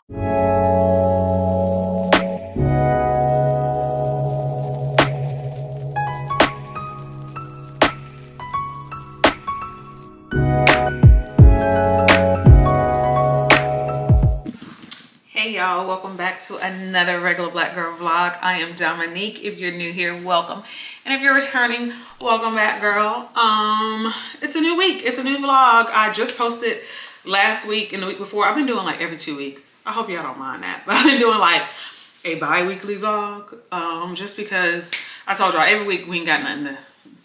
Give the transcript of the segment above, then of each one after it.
Hey y'all, welcome back to another regular black girl vlog. I am Dominique. If you're new here, welcome, and if you're returning, welcome back, girl. It's a new week, it's a new vlog. I just posted last week and the week before. I've been doing like every 2 weeks. I hope y'all don't mind that, but I've been doing like a bi-weekly vlog, just because I told y'all every week we ain't got nothing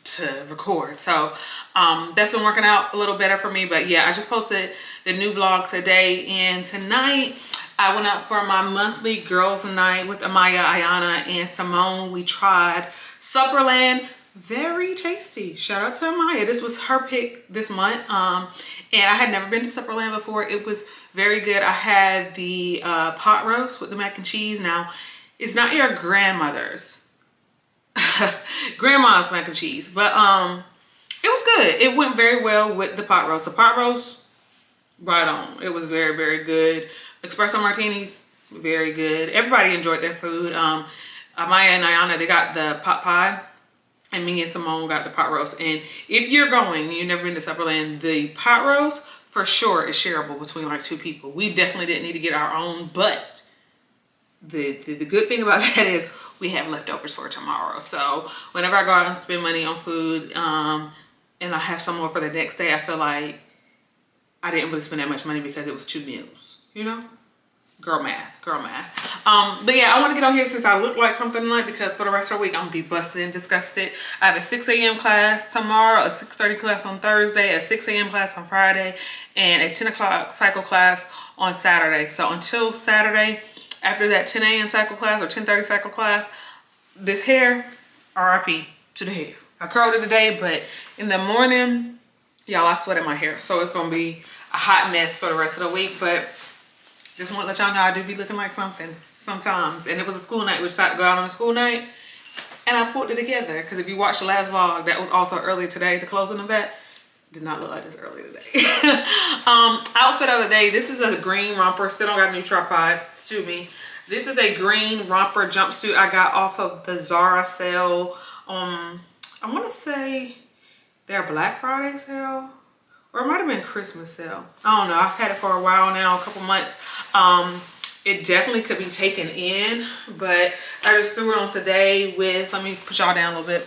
to record. So that's been working out a little better for me. But yeah, I just posted the new vlog today, and tonight I went out for my monthly girls night with Amaya, Ayana, and Simone. We tried Supperland. Very tasty. Shout out to Amaya. This was her pick this month. And I had never been to Supperland before. It was very good. I had the pot roast with the mac and cheese. Now, it's not your grandmother's. Grandma's mac and cheese. But it was good. It went very well with the pot roast. The pot roast, right on. It was very, very good. Espresso martinis, very good. Everybody enjoyed their food. Amaya and Ayana, they got the pot pie, and me and Simone got the pot roast. And if you're going, you've never been to Supperland, the pot roast for sure is shareable between like 2 people. We definitely didn't need to get our own, but the good thing about that is we have leftovers for tomorrow. So whenever I go out and spend money on food, and I have some more for the next day, I feel like I didn't really spend that much money because it was 2 meals. You know, girl math, girl math. But yeah, I want to get on here since I look like something tonight, because for the rest of the week I'm gonna be busted and disgusted. I have a 6 a.m. class tomorrow, a 6:30 class on Thursday, a 6 a.m. class on Friday, and a 10 o'clock cycle class on Saturday. So until Saturday, after that 10 a.m. cycle class or 10:30 cycle class, this hair, RIP to the hair. I curled it today, but in the morning, y'all, I sweated my hair. So it's gonna be a hot mess for the rest of the week, but just want to let y'all know I do be looking like something sometimes. And it was a school night. We decided to go out on a school night, and I pulled it together. Because if you watched the last vlog, that was also earlier today. The closing of that did not look like this earlier today. Outfit of the day. This is a green romper. Still don't got a new tripod. Excuse me. This is a green romper jumpsuit I got off of the Zara sale. I want to say their Black Friday sale. Or it might have been Christmas sale. I don't know. I've had it for a while now, a couple months. It definitely could be taken in, but I just threw it on today with, let me put y'all down a little bit.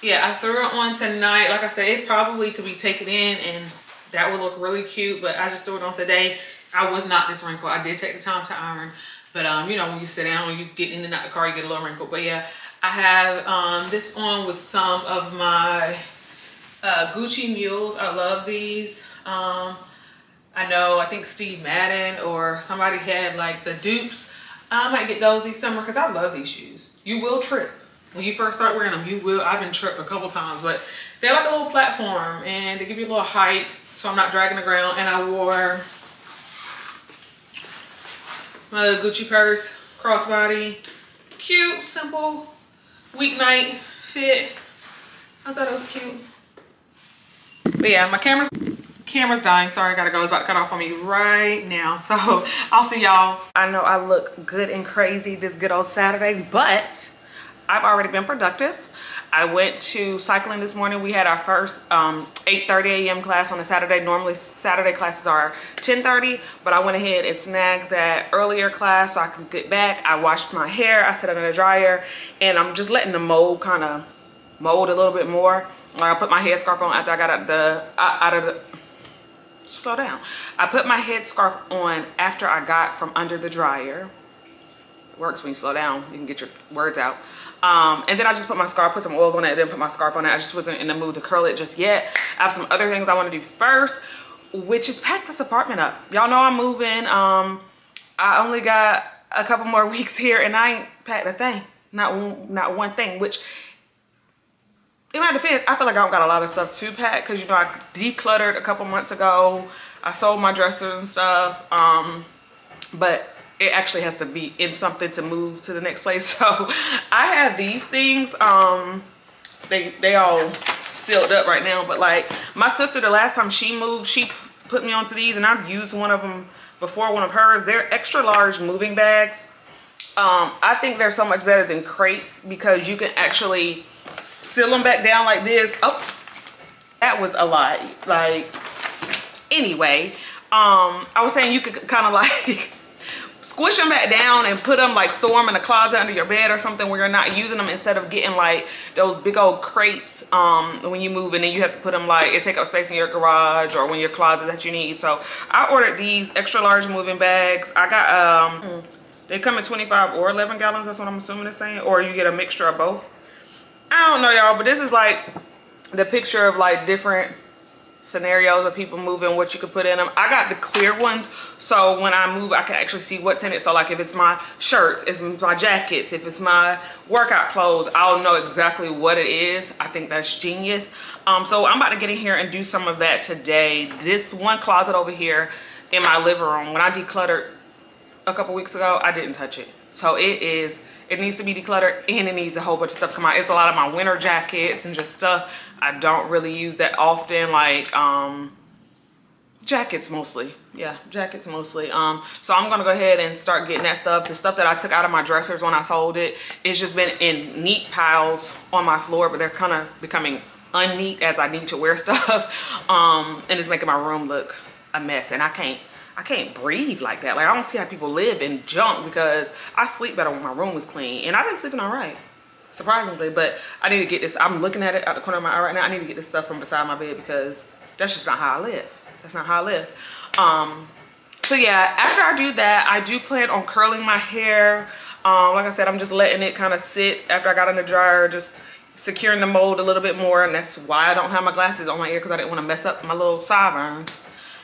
Yeah, I threw it on tonight. Like I said, it probably could be taken in, and that would look really cute, but I just threw it on today. I was not this wrinkled. I did take the time to iron, but you know, when you sit down, when you get in and out the car, you get a little wrinkled. But yeah, I have this on with some of my Gucci mules. I love these. I know, I think Steve Madden or somebody had like the dupes. I might get those this summer because I love these shoes. You will trip when you first start wearing them. You will. I've been tripped a couple times, but they're like a little platform and they give you a little height, so I'm not dragging the ground. And I wore my Gucci purse, crossbody, cute, simple, weeknight fit. I thought it was cute. But yeah, my camera's dying. Sorry, I gotta go. It's about to cut off on me right now. So I'll see y'all. I know I look good and crazy this good old Saturday, but I've already been productive. I went to cycling this morning. We had our first 8:30 a.m. class on a Saturday. Normally Saturday classes are 10:30, but I went ahead and snagged that earlier class so I could get back. I washed my hair. I set it in the dryer, and I'm just letting the mold kind of mold a little bit more. I put my headscarf on after I got out of the slow down. I put my headscarf on after I got from under the dryer. It works when you slow down. You can get your words out. And then I just put my scarf, put some oils on it, then put my scarf on it. I just wasn't in the mood to curl it just yet. I have some other things I want to do first, which is pack this apartment up. Y'all know I'm moving. I only got a couple more weeks here, and I ain't packed a thing. Not one thing, which, in my defense, I feel like I don't got a lot of stuff to pack because, you know, I decluttered a couple months ago. I sold my dressers and stuff, but it actually has to be in something to move to the next place. So I have these things. They all sealed up right now, but like my sister, the last time she moved, she put me onto these, and I've used one of them before one of hers. They're extra large moving bags. I think they're so much better than crates because you can actually seal them back down like this. Oh, that was a lot. Like, anyway, I was saying you could kind of like squish them back down and put them, like, store them in a closet under your bed or something where you're not using them, instead of getting like those big old crates when you move, and then you have to put them, like, it take up space in your garage or in your closet that you need. So I ordered these extra large moving bags. I got they come in 25 or 11 gallons. That's what I'm assuming it's saying. Or you get a mixture of both. I don't know, y'all, but this is like the picture of like different scenarios of people moving, what you could put in them. I got the clear ones, so when I move I can actually see what's in it. So like if it's my shirts, if it's my jackets, if it's my workout clothes, I'll know exactly what it is. I think that's genius. So I'm about to get in here and do some of that today. This one closet over here in my living room, when I decluttered a couple weeks ago, I didn't touch it. So it needs to be decluttered, and it needs a whole bunch of stuff come out. It's a lot of my winter jackets and just stuff I don't really use that often, like jackets mostly. Yeah, jackets mostly. So I'm gonna go ahead and start getting that stuff. The stuff that I took out of my dressers when I sold it, it's just been in neat piles on my floor, but they're kind of becoming unneat as I need to wear stuff. And it's making my room look a mess, and I can't breathe like that. Like, I don't see how people live in junk, because I sleep better when my room is clean, and I've been sleeping all right, surprisingly. But I need to get this. I'm looking at it out the corner of my eye right now. I need to get this stuff from beside my bed, because that's just not how I live. That's not how I live. So yeah, after I do that, I do plan on curling my hair. Like I said, I'm just letting it kind of sit after I got in the dryer, just securing the mold a little bit more. And that's why I don't have my glasses on my ear, because I didn't want to mess up my little sideburns.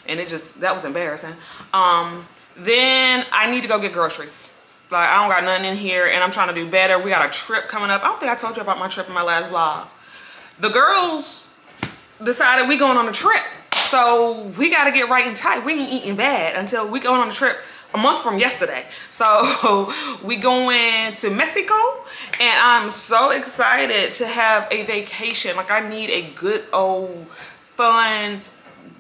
And it just, that was embarrassing. Then I need to go get groceries. Like, I don't got nothing in here, and I'm trying to do better. We got a trip coming up. I don't think I told you about my trip in my last vlog. The girls decided we going on a trip. So we got to get right and tight. We ain't eating bad until we going on a trip a month from yesterday. So we going to Mexico, and I'm so excited to have a vacation. Like, I need a good old fun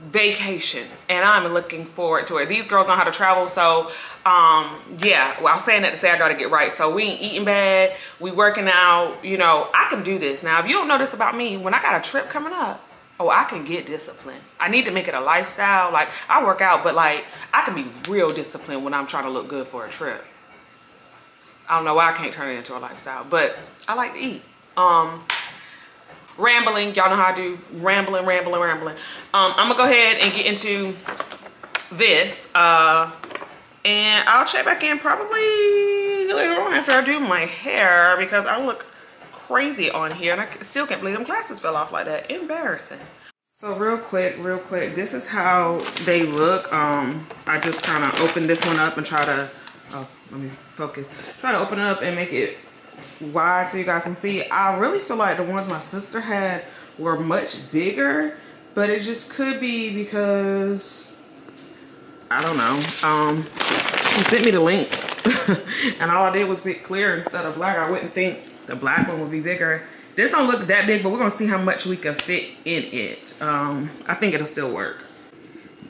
vacation, and I'm looking forward to it. These girls know how to travel, so yeah, well, I was saying that to say I gotta get right. So we ain't eating bad, we working out, you know, I can do this. Now, if you don't know this about me, when I got a trip coming up, oh, I can get disciplined. I need to make it a lifestyle. Like, I work out, but like, I can be real disciplined when I'm trying to look good for a trip. I don't know why I can't turn it into a lifestyle, but I like to eat. Rambling, y'all know how I do. Rambling. I'm gonna go ahead and get into this, and I'll check back in probably later on after I do my hair, because I look crazy on here, and I still can't believe them glasses fell off like that. Embarrassing. So real quick, this is how they look. I just kind of open this one up and try to, oh, let me focus. Try to open it up and make it wide so you guys can see. I really feel like the ones my sister had were much bigger, but it just could be because, I don't know. She sent me the link and all I did was pick clear instead of black. I wouldn't think the black one would be bigger. This don't look that big, but we're gonna see how much we can fit in it. I think it'll still work.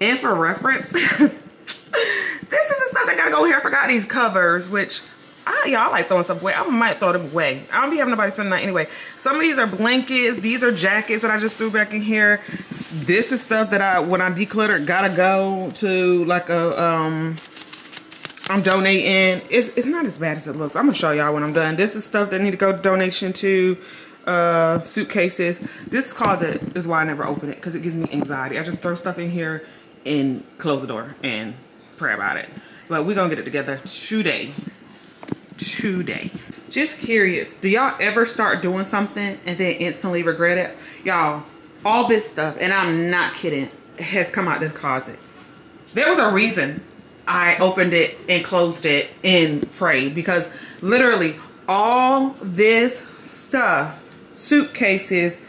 And for reference, this is the stuff that gotta go here. I forgot these covers, which y'all like throwing stuff away. I might throw them away. I don't be having nobody spend the night anyway. Some of these are blankets. These are jackets that I just threw back in here. This is stuff that when I decluttered, gotta go to like a, I'm donating. It's not as bad as it looks. I'm gonna show y'all when I'm done. This is stuff that need to go donation to suitcases. This closet is why I never open it, because it gives me anxiety. I just throw stuff in here and close the door and pray about it. But we're gonna get it together today. Just curious, do y'all ever start doing something and then instantly regret it? Y'all, all this stuff, and I'm not kidding, has come out this closet. There was a reason I opened it and closed it and prayed, because literally all this stuff, suitcases,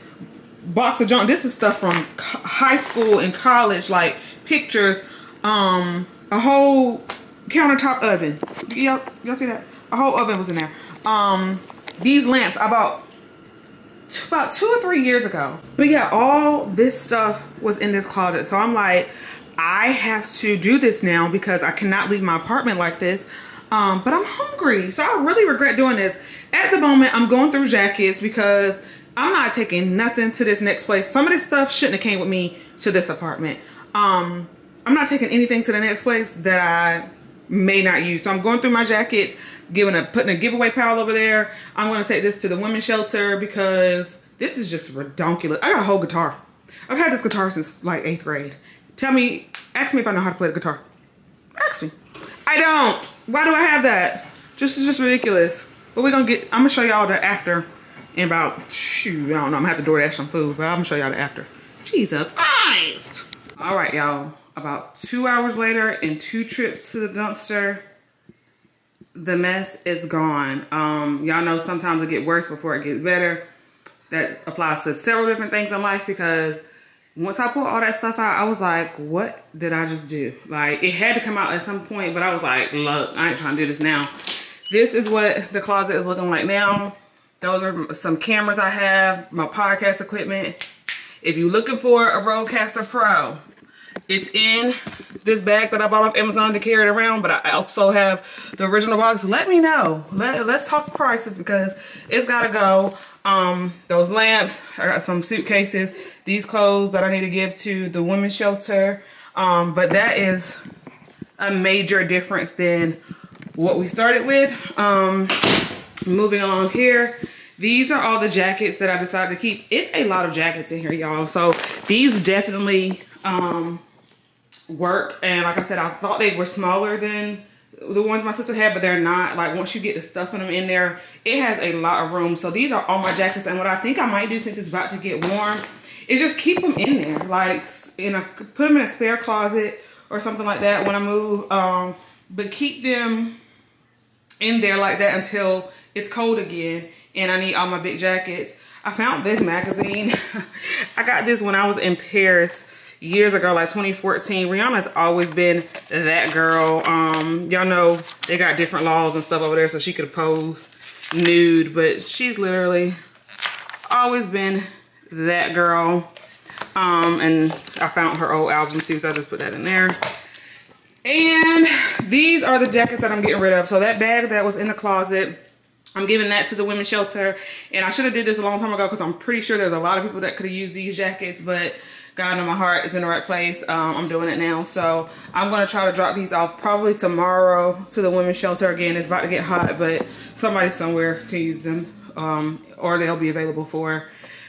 box of junk, this is stuff from high school and college, like pictures, a whole countertop oven. Y'all see that? A whole oven was in there. These lamps I bought about 2 or 3 years ago. But yeah, all this stuff was in this closet. So I'm like, I have to do this now because I cannot leave my apartment like this. But I'm hungry, so I really regret doing this. At the moment, I'm going through jackets because I'm not taking nothing to this next place. Some of this stuff shouldn't have came with me to this apartment. I'm not taking anything to the next place that I may not use. So I'm going through my jackets, putting a giveaway pile over there. I'm going to take this to the women's shelter because this is just redonkulous. I got a whole guitar. I've had this guitar since like 8th grade. Ask me if I know how to play the guitar. Ask me. I don't. Why do I have that? It's just ridiculous. But I'm gonna show y'all the after in about, shoot, I don't know, I'm gonna have to DoorDash some food, but I'm gonna show y'all the after. Jesus Christ. All right, y'all, about 2 hours later and 2 trips to the dumpster, the mess is gone. Y'all know sometimes it gets worse before it gets better. That applies to several different things in life because once I pulled all that stuff out, I was like, what did I just do? Like, it had to come out at some point, but I was like, look, I ain't trying to do this now. This is what the closet is looking like now. Those are some cameras I have, my podcast equipment. If you're looking for a Rodecaster Pro, it's in this bag that I bought off Amazon to carry it around, but I also have the original box. Let me know. Let's talk prices because it's gotta go. Those lamps, I got some suitcases, these clothes that I need to give to the women's shelter. But that is a major difference than what we started with. Moving along here, these are all the jackets that I decided to keep. It's a lot of jackets in here, y'all. So these definitely work. And like I said, I thought they were smaller than the ones my sister had, but they're not. Like, once you get the stuff in them in there, it has a lot of room. So these are all my jackets. And what I think I might do, since it's about to get warm, is just keep them in there. Like, put them in a spare closet or something like that when I move. But keep them in there like that until it's cold again and I need all my big jackets. I found this magazine. I got this when I was in Paris years ago, like 2014. Rihanna's always been that girl. Y'all know they got different laws and stuff over there, so she could pose nude, but she's literally always been that girl. And I found her old album too, so I just put that in there. And these are the jackets that I'm getting rid of. So that bag that was in the closet, I'm giving that to the women's shelter. And I should have did this a long time ago because I'm pretty sure there's a lot of people that could have used these jackets, but God in my heart, it's in the right place. I'm doing it now. So I'm going to try to drop these off probably tomorrow to the women's shelter. Again, it's about to get hot, but somebody somewhere can use them, or they'll be available for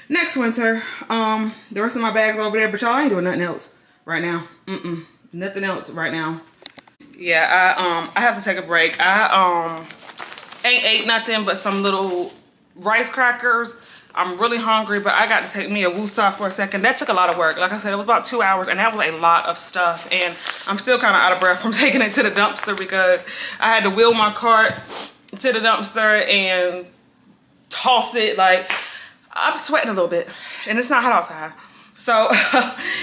next winter. The rest of my bags are over there, but y'all ain't doing nothing else right now. Nothing else right now. Yeah, I have to take a break. I ain't ate nothing but some little rice crackers. I'm really hungry, but I got to take me a woosah for a second. That took a lot of work. Like I said, it was about 2 hours, and that was a lot of stuff. And I'm still kind of out of breath from taking it to the dumpster because I had to wheel my cart to the dumpster and toss it. Like, I'm sweating a little bit, and it's not hot outside. So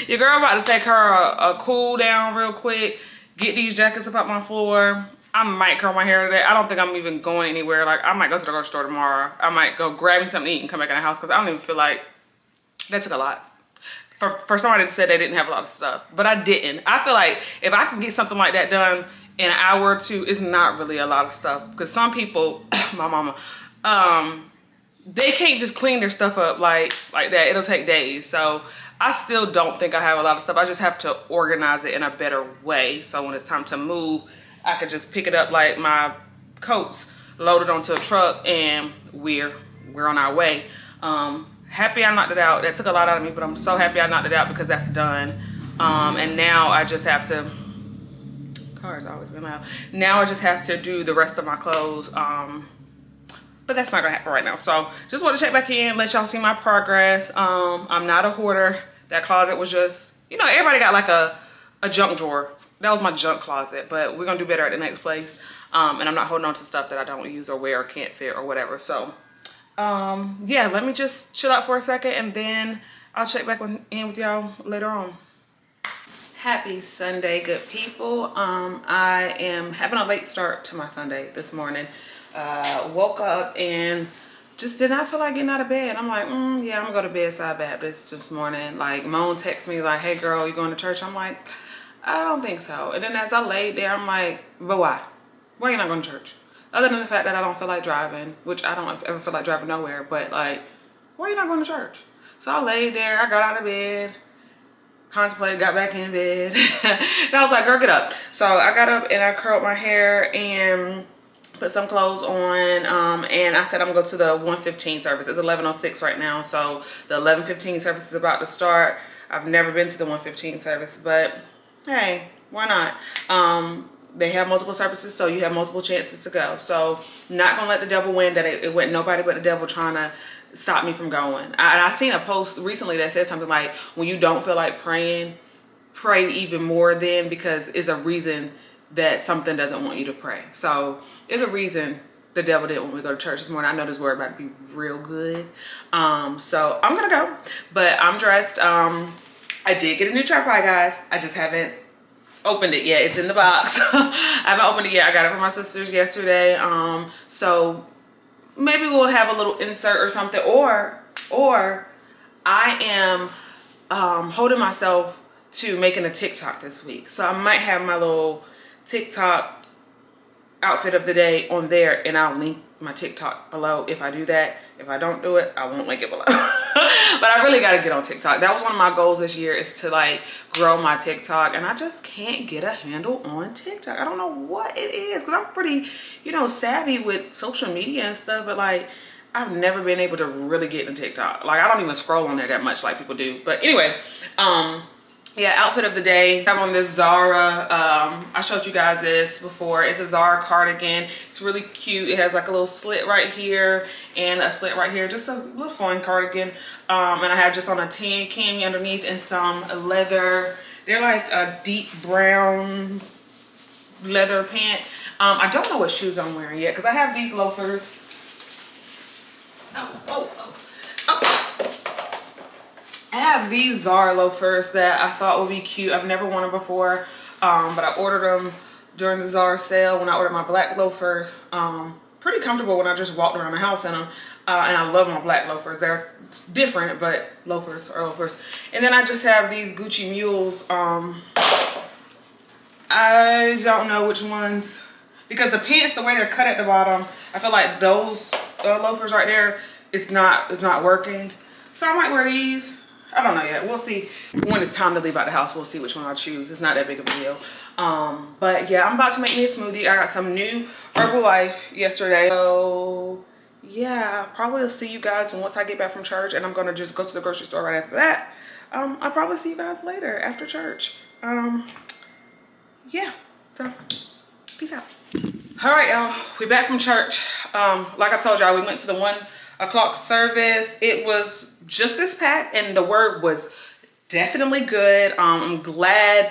your girl about to take her a cool down real quick, get these jackets up off my floor. I might curl my hair today. I don't think I'm even going anywhere. Like, I might go to the grocery store tomorrow. I might go grab me something to eat and come back in the house because I don't even feel like that took a lot. For somebody that said they didn't have a lot of stuff, but I didn't. I feel like if I can get something like that done in an hour or two, it's not really a lot of stuff because some people, my mama, they can't just clean their stuff up like that. It'll take days. So I still don't think I have a lot of stuff. I just have to organize it in a better way. So when it's time to move, I could just pick it up like my coats, load it onto a truck, and we're on our way. Happy I knocked it out. That took a lot out of me, but I'm so happy I knocked it out because that's done. And now I just have to, car's always been loud. Now I just have to do the rest of my clothes. But that's not gonna happen right now. So just want to check back in, let y'all see my progress. I'm not a hoarder. That closet was just, you know, everybody got like a junk drawer. That was my junk closet, but we're gonna do better at the next place. And I'm not holding on to stuff that I don't use or wear or can't fit or whatever. So yeah, let me just chill out for a second and then I'll check back in with y'all later on. Happy Sunday, good people. I am having a late start to my Sunday this morning. Woke up and just did not feel like getting out of bed. I'm like, yeah, I'm gonna go to Bedside Baptist this morning. Like, Moan texts me like, hey girl, you going to church? I'm like, I don't think so. And then as I laid there, I'm like, but why? Why are you not going to church? Other than the fact that I don't feel like driving, which I don't ever feel like driving nowhere, but like, why are you not going to church? So I laid there, I got out of bed, contemplated, got back in bed. And I was like, girl, get up. So I got up and I curled my hair and put some clothes on, and I said I'm gonna go to the 1:15 service. It's 11:06 right now, so the 11:15 service is about to start. I've never been to the 1:15 service, but hey, why not? They have multiple services, so you have multiple chances to go. So not gonna let the devil win that it went nobody but the devil trying to stop me from going. I seen a post recently that said something like, when you don't feel like praying, pray even more then, because it's a reason that something doesn't want you to pray. So there's a reason the devil didn't want me to go to church this morning. I know this word about to be real good. So I'm gonna go, but I'm dressed. I did get a new tripod, guys. I just haven't opened it yet. It's in the box. I haven't opened it yet. I got it from my sisters yesterday. So maybe we'll have a little insert or something, or I am holding myself to making a TikTok this week. So I might have my little TikTok outfit of the day on there, and I'll link my TikTok below if I do that. If I don't do it, I won't link it below. But I really got to get on TikTok. That was one of my goals this year, is to like grow my TikTok, and I just can't get a handle on TikTok. I don't know what it is, because I'm pretty, you know, savvy with social media and stuff, but like I've never been able to really get into TikTok. Like I don't even scroll on there that much like people do. But anyway, yeah, outfit of the day. I'm on this Zara. I showed you guys this before. It's a Zara cardigan. It's really cute. It has like a little slit right here and a slit right here. Just a little fun cardigan. And I have just on a tan cami underneath and some leather. They're like a deep brown leather pant. I don't know what shoes I'm wearing yet, because I have these loafers. I have these Zara loafers that I thought would be cute. I've never worn them before, but I ordered them during the Zara sale when I ordered my black loafers. Pretty comfortable when I just walked around the house in them. And I love my black loafers. They're different, but loafers are loafers. And then I just have these Gucci mules. I don't know which ones, because the pants, the way they're cut at the bottom, I feel like those loafers right there, it's not working. So I might wear these. I don't know yet. We'll see when it's time to leave out the house. We'll see which one I'll choose. It's not that big of a deal. But yeah, I'm about to make me a smoothie. I got some new Herbalife yesterday. So yeah, probably will see you guys once I get back from church, and I'm gonna just go to the grocery store right after that. I'll probably see you guys later after church. Yeah, so peace out. All right, y'all, we back from church. Like I told y'all, we went to the 1 o'clock service. It was just as packed, and the word was definitely good. I'm glad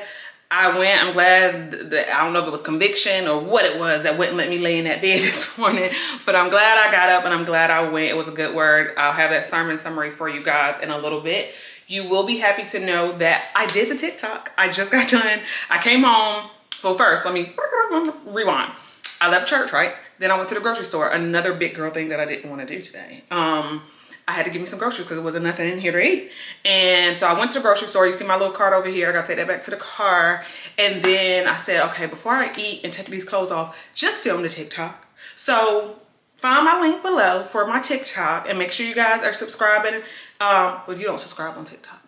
I went. I'm glad that, I don't know if it was conviction or what it was that wouldn't let me lay in that bed this morning, but I'm glad I got up and I'm glad I went. It was a good word. I'll have that sermon summary for you guys in a little bit. You will be happy to know that I did the TikTok. I just got done. I came home. Well, first, let me rewind. I left church, right? Then I went to the grocery store. Another big girl thing that I didn't want to do today. I had to give me some groceries because there wasn't nothing in here to eat. And so I went to the grocery store. You see my little cart over here. I got to take that back to the car. And then I said, okay, before I eat and take these clothes off, just film the TikTok. So find my link below for my TikTok, and make sure you guys are subscribing. Well, you don't subscribe on TikTok.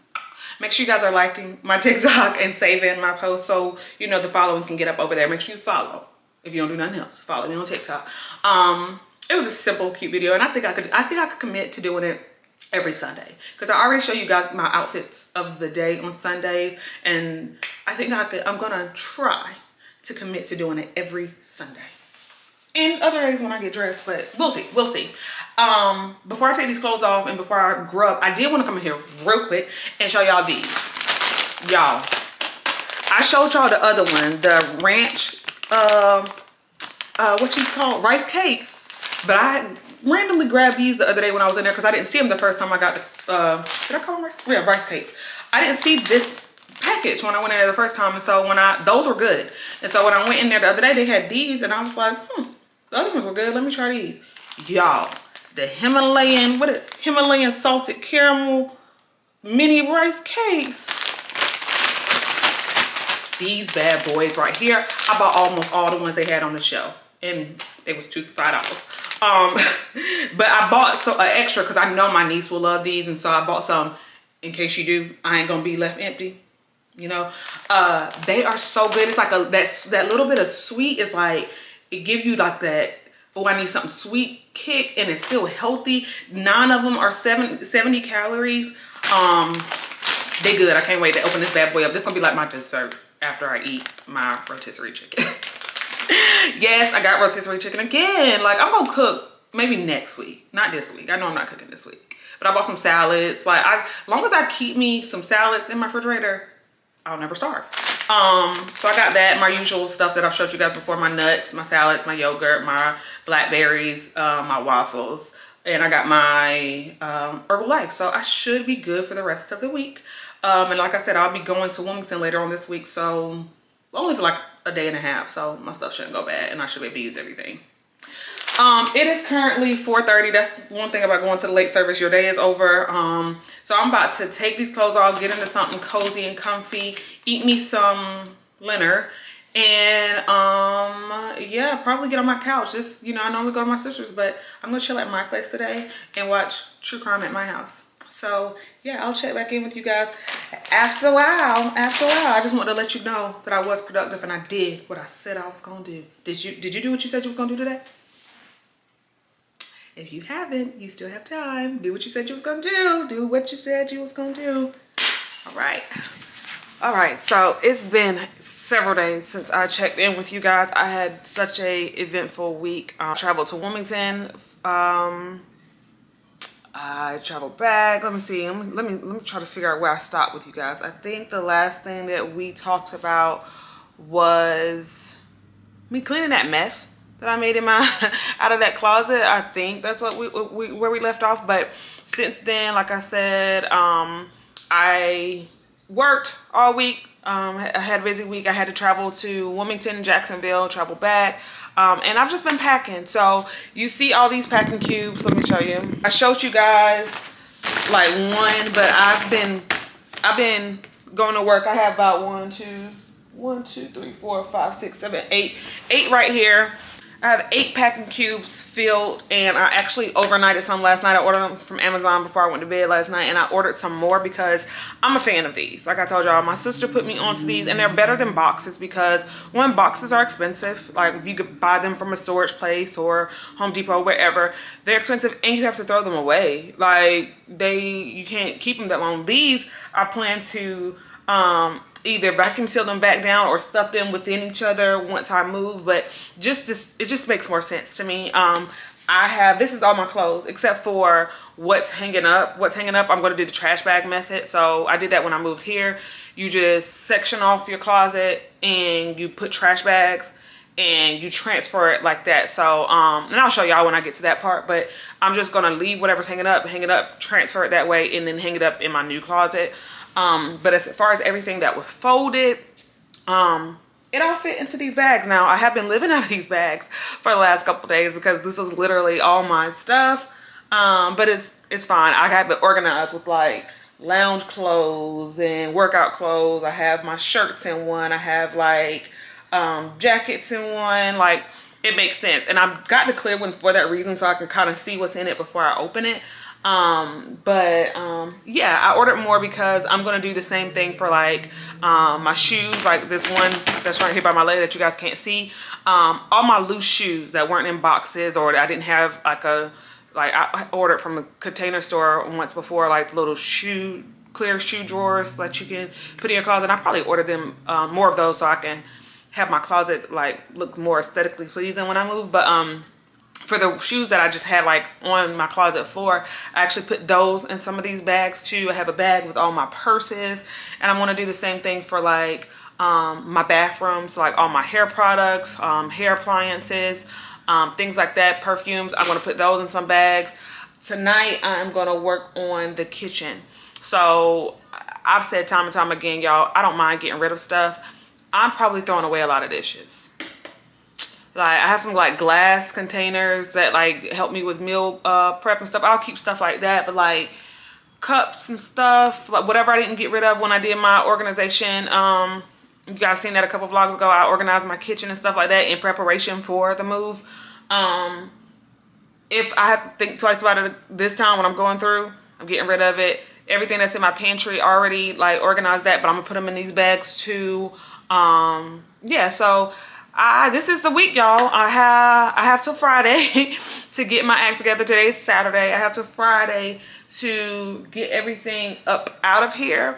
Make sure you guys are liking my TikTok and saving my posts so you know the following can get up over there. Make sure you follow. If you don't do nothing else, follow me on TikTok. It was a simple, cute video, and I think I could commit to doing it every Sunday, because I already show you guys my outfits of the day on Sundays, and I think I'm gonna try to commit to doing it every Sunday. And other days when I get dressed, but we'll see, we'll see. Before I take these clothes off and before I grub, I did want to come in here real quick and show y'all these. Y'all, I showed y'all the other one, the ranch, what you call rice cakes. But I randomly grabbed these the other day when I was in there, because I didn't see them the first time I got the, did I call them rice? Yeah, rice cakes. I didn't see this package when I went in there the first time, and so when those were good. And so when I went in there the other day, they had these, and I was like, the other ones were good. Let me try these. Y'all, the Himalayan salted caramel mini rice cakes. these bad boys right here. I bought almost all the ones they had on the shelf, and it was $5. But I bought an extra because I know my niece will love these, and so I bought some in case you do. I ain't gonna be left empty, you know. They are so good. It's like that little bit of sweet is like, it gives you like that, oh, I need something sweet kick, and it's still healthy. 9 of them are 70 calories. They good. I can't wait to open this bad boy up. This is gonna be like my dessert after I eat my rotisserie chicken. Yes, I got rotisserie chicken again. Like, I'm gonna cook maybe next week, not this week. I know I'm not cooking this week, but I bought some salads. Like, as long as I keep me some salads in my refrigerator, I'll never starve. So I got that, my usual stuff that I've showed you guys before, my nuts, my salads, my yogurt, my blackberries, my waffles, and I got my Herbalife. So I should be good for the rest of the week. And like I said, I'll be going to Wilmington later on this week, so only for like a day and a half, so my stuff shouldn't go bad and I should be able to use everything. It is currently 4:30. That's one thing about going to the late service. Your day is over. So I'm about to take these clothes off, get into something cozy and comfy, eat me some dinner, and yeah, probably get on my couch. Just, you know, I normally go to my sister's, but I'm gonna chill at my place today and watch true crime at my house. So yeah, I'll check back in with you guys after a while. I just wanted to let you know that I was productive and I did what I said I was gonna do. Did you do what you said you was gonna do today? If you haven't, you still have time. Do what you said you was gonna do. Do what you said you was gonna do. All right, so it's been several days since I checked in with you guys. I had such a eventful week. I traveled to Wilmington. I traveled back. Let me see. Let me try to figure out where I stopped with you guys. I think the last thing that we talked about was me cleaning that mess that I made in my out of that closet. I think that's what where we left off. But since then, like I said, I worked all week. I had a busy week. I had to travel to Wilmington, Jacksonville, travel back. And I've just been packing. So you see all these packing cubes. Let me show you. I showed you guys like one, but I've been going to work. I have about 1, 2, 3, 4, 5, 6, 7, 8 right here. I have 8 packing cubes filled, and I actually overnighted some last night. I ordered them from Amazon before I went to bed last night, and I ordered some more because I'm a fan of these. Like I told y'all, my sister put me onto these, and they're better than boxes because, one, boxes are expensive. Like, if you could buy them from a storage place or Home Depot, wherever, they're expensive, and you have to throw them away. Like, you can't keep them that long. These, I plan to either vacuum seal them back down or stuff them within each other once I move, but it just makes more sense to me. This is all my clothes except for what's hanging up. I'm going to do the trash bag method. So I did that when I moved here. You just section off your closet and you put trash bags and you transfer it like that. So and I'll show y'all when I get to that part, but I'm just going to leave whatever's hanging up, transfer it that way, and then hang it up in my new closet. But as far as everything that was folded, it all fit into these bags. Now, I have been living out of these bags for the last couple days because this is literally all my stuff. But it's fine. I have it organized with like lounge clothes and workout clothes. I have my shirts in one. I have like jackets in one. Like, it makes sense. And I've got the clear ones for that reason, so I can kind of see what's in it before I open it. Yeah, I ordered more because I'm going to do the same thing for like, my shoes, like this one that's right here by my leg that you guys can't see. All my loose shoes that weren't in boxes, or I didn't have like I ordered from a container store once before, like little clear shoe drawers that you can put in your closet. I probably ordered them, more of those so I can have my closet like look more aesthetically pleasing when I move. But, for the shoes that I just had like on my closet floor, I actually put those in some of these bags too. I have a bag with all my purses, and I want to do the same thing for like my bathroom. So like all my hair products, hair appliances, things like that, perfumes. I'm going to put those in some bags. Tonight I'm going to work on the kitchen. So I've said time and time again, y'all, I don't mind getting rid of stuff. I'm probably throwing away a lot of dishes. Like, I have some like glass containers that like help me with meal prep and stuff. I'll keep stuff like that, but like cups and stuff, like whatever I didn't get rid of when I did my organization You guys seen that a couple vlogs ago. I organized my kitchen and stuff like that in preparation for the move. If I have to think twice about it this time when I'm going through, I'm getting rid of it. Everything that's in my pantry already like organized that, but I'm gonna put them in these bags too. Yeah, so this is the week, y'all. I have till Friday to get my act together. Today's Saturday. I have till Friday to get everything up out of here.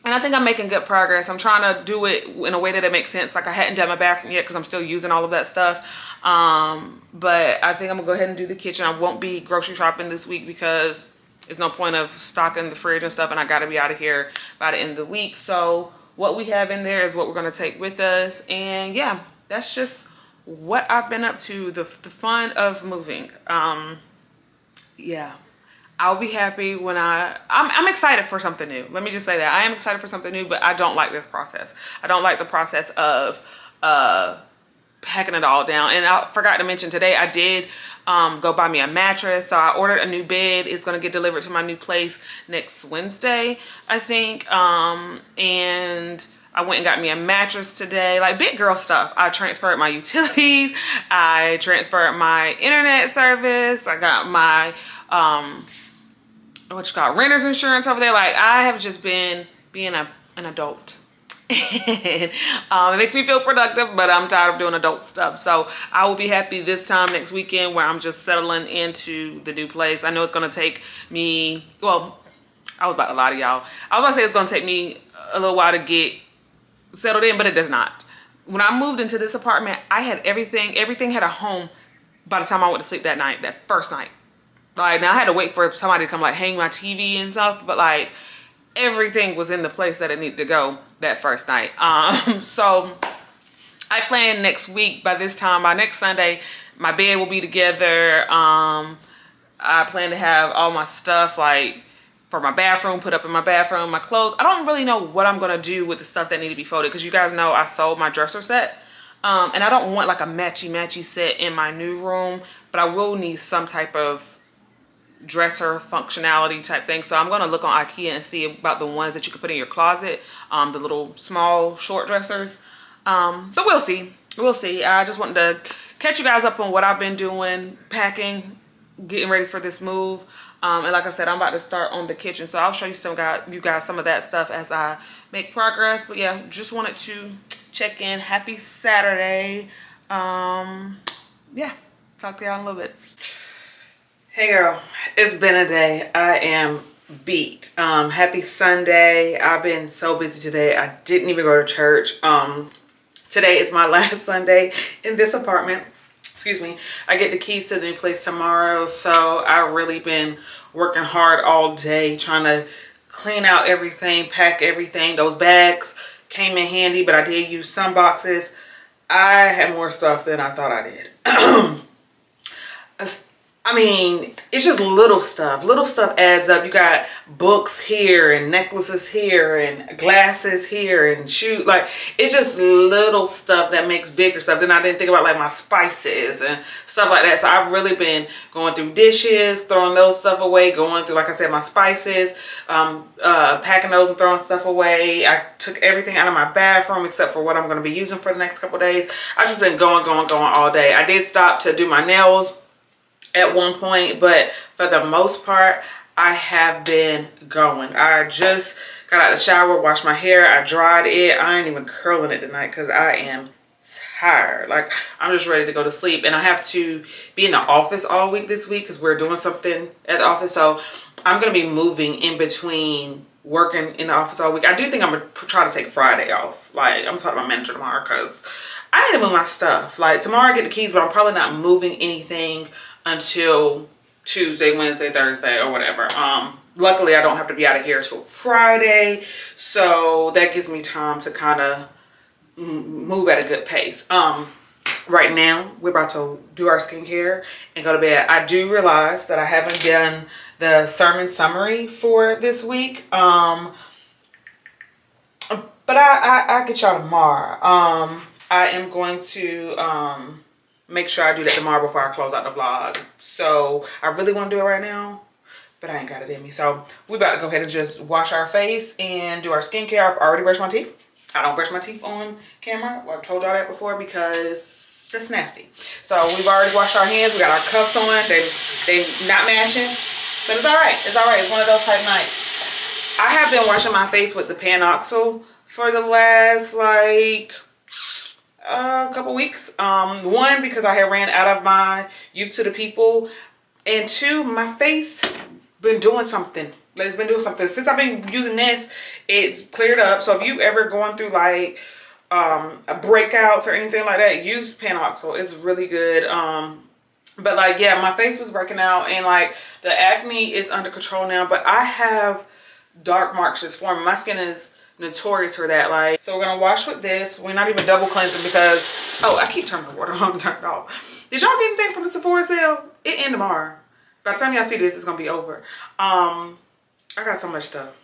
And I think I'm making good progress. I'm trying to do it in a way that it makes sense. Like I hadn't done my bathroom yet because I'm still using all of that stuff. But I think I'm gonna go ahead and do the kitchen. I won't be grocery shopping this week because there's no point of stocking the fridge and stuff, and I gotta be out of here by the end of the week. So what we have in there is what we're gonna take with us. And yeah, that's just what I've been up to, the fun of moving. Yeah. I'll be happy when I'm excited for something new. Let me just say that. I am excited for something new, but I don't like this process. I don't like the process of packing it all down. And I forgot to mention today I did go buy me a mattress. So I ordered a new bed. It's going to get delivered to my new place next Wednesday, I think. And I went and got me a mattress today, like big girl stuff. I transferred my utilities. I transferred my internet service. I got my renter's insurance over there. Like I have just been being an adult. It makes me feel productive, but I'm tired of doing adult stuff. So I will be happy this time next weekend where I'm just settling into the new place. I know it's going to take me, well, I was about to lie to y'all. I was about to say it's going to take me a little while to get settled in, but it does not. When I moved into this apartment, I had everything had a home by the time I went to sleep that night, that first night. Like, now I had to wait for somebody to come like hang my TV and stuff, but like everything was in the place that it needed to go that first night. So I plan next week, by next Sunday, my bed will be together. I plan to have all my stuff like for my bathroom, put up in my bathroom, my clothes. I don't really know what I'm gonna do with the stuff that need to be folded because you guys know I sold my dresser set. And I don't want like a matchy set in my new room, but I will need some type of dresser functionality type thing. So I'm gonna look on IKEA and see about the ones that you can put in your closet, the little small short dressers. But we'll see. I just wanted to catch you guys up on what I've been doing, packing, getting ready for this move. And like I said, I'm about to start on the kitchen, so I'll show you some of that stuff as I make progress. But yeah, just wanted to check in. Happy Saturday. Yeah, talk to y'all in a little bit. Hey girl, it's been a day. I am beat. Happy Sunday. I've been so busy today. I didn't even go to church. Today is my last Sunday in this apartment. Excuse me. I get the keys to the new place tomorrow, so I've really been working hard all day trying to clean out everything, pack everything. Those bags came in handy, but I did use some boxes. I had more stuff than I thought I did. I mean, it's just little stuff. Little stuff adds up. You got books here and necklaces here and glasses here and shoes. Like, it's just little stuff that makes bigger stuff. Then I didn't think about like my spices and stuff like that. So I've really been going through dishes, throwing those stuff away, going through, like I said, my spices, packing those and throwing stuff away. I took everything out of my bathroom except for what I'm going to be using for the next couple days. I've just been going all day. I did stop to do my nails at one point, but for the most part I have been going. I just got out of the shower, washed my hair, I dried it. I ain't even curling it tonight because I am tired. Like, I'm just ready to go to sleep, and I have to be in the office all week this week because we're doing something at the office. So I'm gonna be moving in between working in the office all week. I do think I'm gonna try to take Friday off. Like, I'm talking to my manager tomorrow because I had to move my stuff. Like, tomorrow I get the keys, but I'm probably not moving anything until Tuesday, Wednesday, Thursday, or whatever. Luckily I don't have to be out of here till Friday, so that gives me time to kind of move at a good pace. Right now we're about to do our skincare and go to bed. I do realize that I haven't done the sermon summary for this week, but I get y'all tomorrow. I am going to make sure I do that tomorrow before I close out the vlog. So I really want to do it right now, but I ain't got it in me. So we about to go ahead and just wash our face and do our skincare. I've already brushed my teeth. I don't brush my teeth on camera. Well, I've told y'all that before because that's nasty. So we've already washed our hands. We got our cuffs on. They not matching, but it's all right. It's all right. It's one of those type nights. I have been washing my face with the Panoxyl for the last like a couple weeks. One, because I had ran out of my Youth to the People, and two, my face been doing something. It's been doing something since I've been using this. It's cleared up. So if you ever going through like breakouts or anything like that, use Panoxyl. It's really good. But like, yeah, my face was breaking out and like the acne is under control now, but I have dark marks just forming. My skin is notorious for that. Like, so we're gonna wash with this. We're not even double cleansing because, oh, I keep turning the water on and turn it off. Did y'all get anything from the Sephora sale? It ends tomorrow. By the time y'all see this, it's gonna be over. I got so much stuff.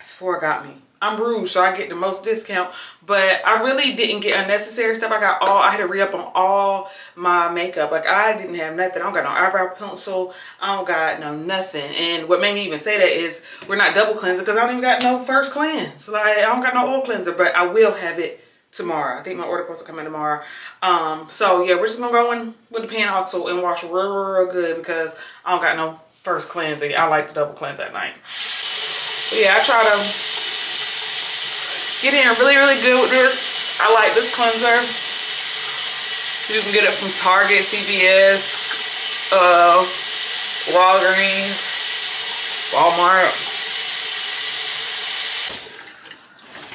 Sephora got me. I'm Rouge, so I get the most discount, but I really didn't get unnecessary stuff. I had to re-up on all my makeup. Like, I didn't have nothing. I don't got no eyebrow pencil. I don't got no nothing. And what made me even say that is we're not double cleansing because I don't even got no first cleanse. Like, I don't got no oil cleanser, but I will have it tomorrow. I think my order supposed to come in tomorrow. So yeah, we're just gonna go in with the Panoxyl and wash real good because I don't got no first cleansing. I like to double cleanse at night. But yeah, I try to get in really good with this. I like this cleanser. You can get it from Target, CVS, Walgreens, Walmart.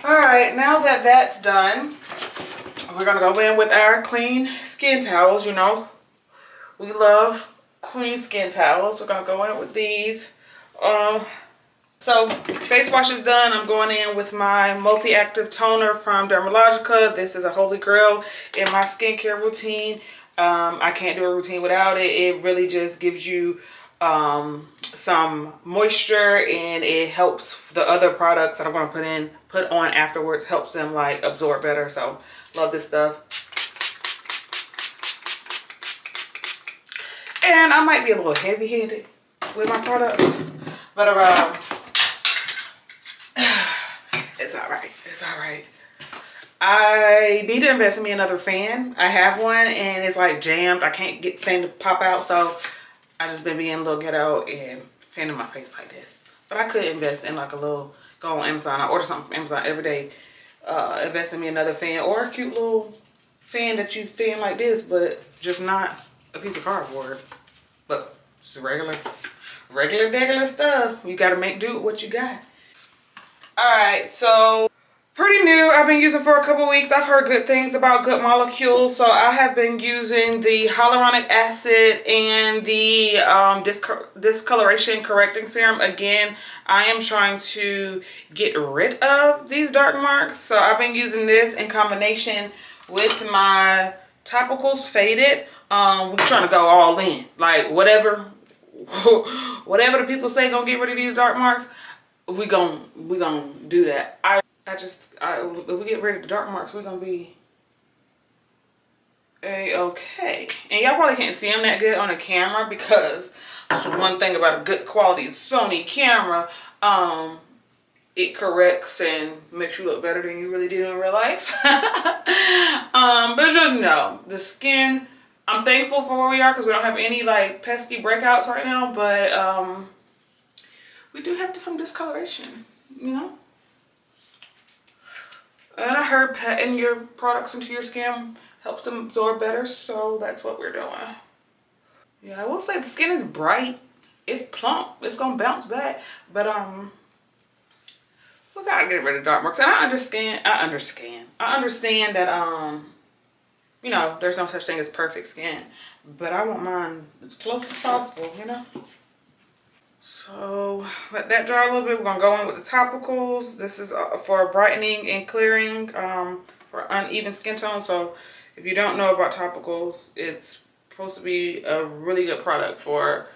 All right, now that that's done, we're gonna go in with our clean skin towels. You know, we love clean skin towels. We're gonna go in with these. So face wash is done. I'm going in with my multi-active toner from Dermalogica. This is a holy grail in my skincare routine. I can't do a routine without it. It really just gives you some moisture, and it helps the other products that I'm going to put on afterwards, helps them like absorb better. So love this stuff. And I might be a little heavy-handed with my products, but it's all right. It's all right. I need to invest in me another fan. I have one and it's like jammed. I can't get the thing to pop out, so I just been being a little ghetto and fanning my face like this. But I could invest in like a little, go on Amazon. I order something from Amazon every day. Invest in me another fan or a cute little fan that you fan like this, but just not a piece of cardboard. But just regular stuff. You gotta make do with what you got. Alright, so pretty new. I've been using for a couple weeks. I've heard good things about Good Molecules. So I have been using the hyaluronic acid and the discoloration correcting serum. Again, I am trying to get rid of these dark marks. So I've been using this in combination with my topicals faded. We're trying to go all in. Like whatever the people say gonna get rid of these dark marks, we gonna do that. If we get rid of the dark marks, we're gonna be okay. And y'all probably can't see them that good on the camera because that's one thing about a good quality Sony camera. It corrects and makes you look better than you really do in real life. But just know, the skin, I'm thankful for where we are because we don't have any like pesky breakouts right now, but we do have some discoloration, you know? And I heard patting your products into your skin helps them absorb better, so that's what we're doing. Yeah, I will say the skin is bright. It's plump. It's gonna bounce back, but we gotta get rid of dark marks. And I understand that you know, there's no such thing as perfect skin, but I want mine as close as possible, you know? So let that dry a little bit. We're gonna go in with the topicals. This is for brightening and clearing for uneven skin tone. So if you don't know about topicals, it's supposed to be a really good product for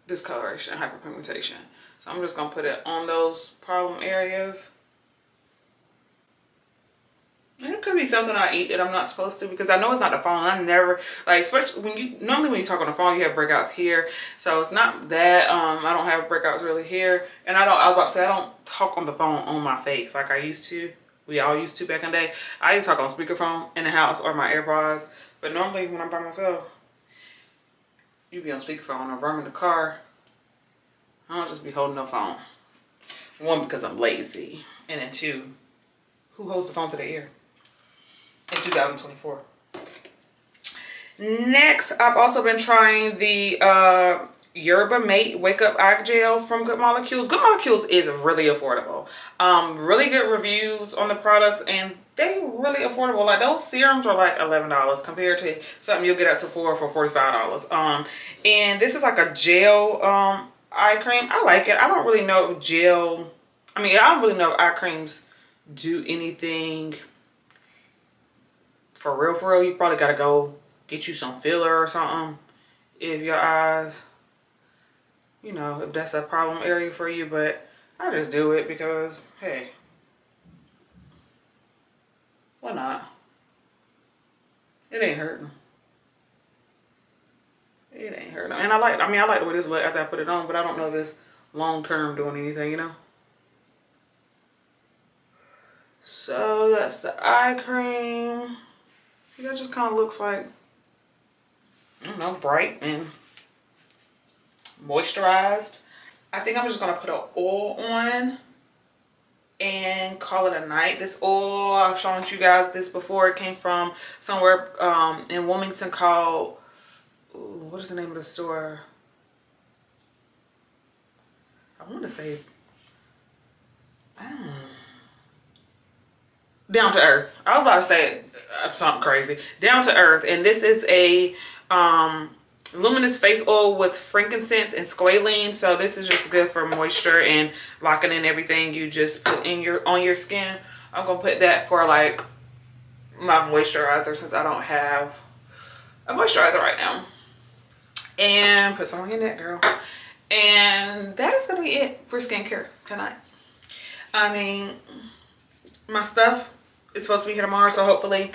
discoloration and hyperpigmentation. So I'm just gonna put it on those problem areas. And it could be something I eat that I'm not supposed to, because I know it's not the phone. I never, like, especially when you, normally when you talk on the phone, you have breakouts here. So it's not that, I don't have breakouts really here. And I was about to say, I don't talk on the phone on my face like I used to. We all used to back in the day. I used to talk on speakerphone in the house or my AirPods. But normally when I'm by myself, you be on speakerphone or I'm in the car. I don't just be holding no phone. One, because I'm lazy. And then two, who holds the phone to the ear in 2024? Next, I've also been trying the Yerba Mate Wake Up Eye Gel from Good Molecules. Good Molecules is really affordable. Really good reviews on the products, and they really affordable. Like, those serums are like $11 compared to something you'll get at Sephora for $45. And this is like a gel eye cream. I like it. I don't really know if gel, I don't really know if eye creams do anything for real. You probably gotta go get you some filler or something if your eyes, you know, if that's a problem area for you. But I just do it because, hey, why not? It ain't hurting. It ain't hurting. And I like the way this looks after I put it on, but I don't know if it's long term doing anything, you know. So that's the eye cream. That just kind of looks like, I don't know, bright and moisturized. I think I'm just gonna put an oil on and call it a night. This oil, I've shown you guys this before. It came from somewhere in Wilmington called, what is the name of the store? I want to say, Down to Earth. I was about to say something crazy. Down to Earth. And this is a luminous face oil with frankincense and squalene. So this is just good for moisture and locking in everything you just put in on your skin. I'm gonna put that for like my moisturizer, since I don't have a moisturizer right now. And put some on your neck, girl. And that is gonna be it for skincare tonight. I mean, my stuff is supposed to be here tomorrow, so hopefully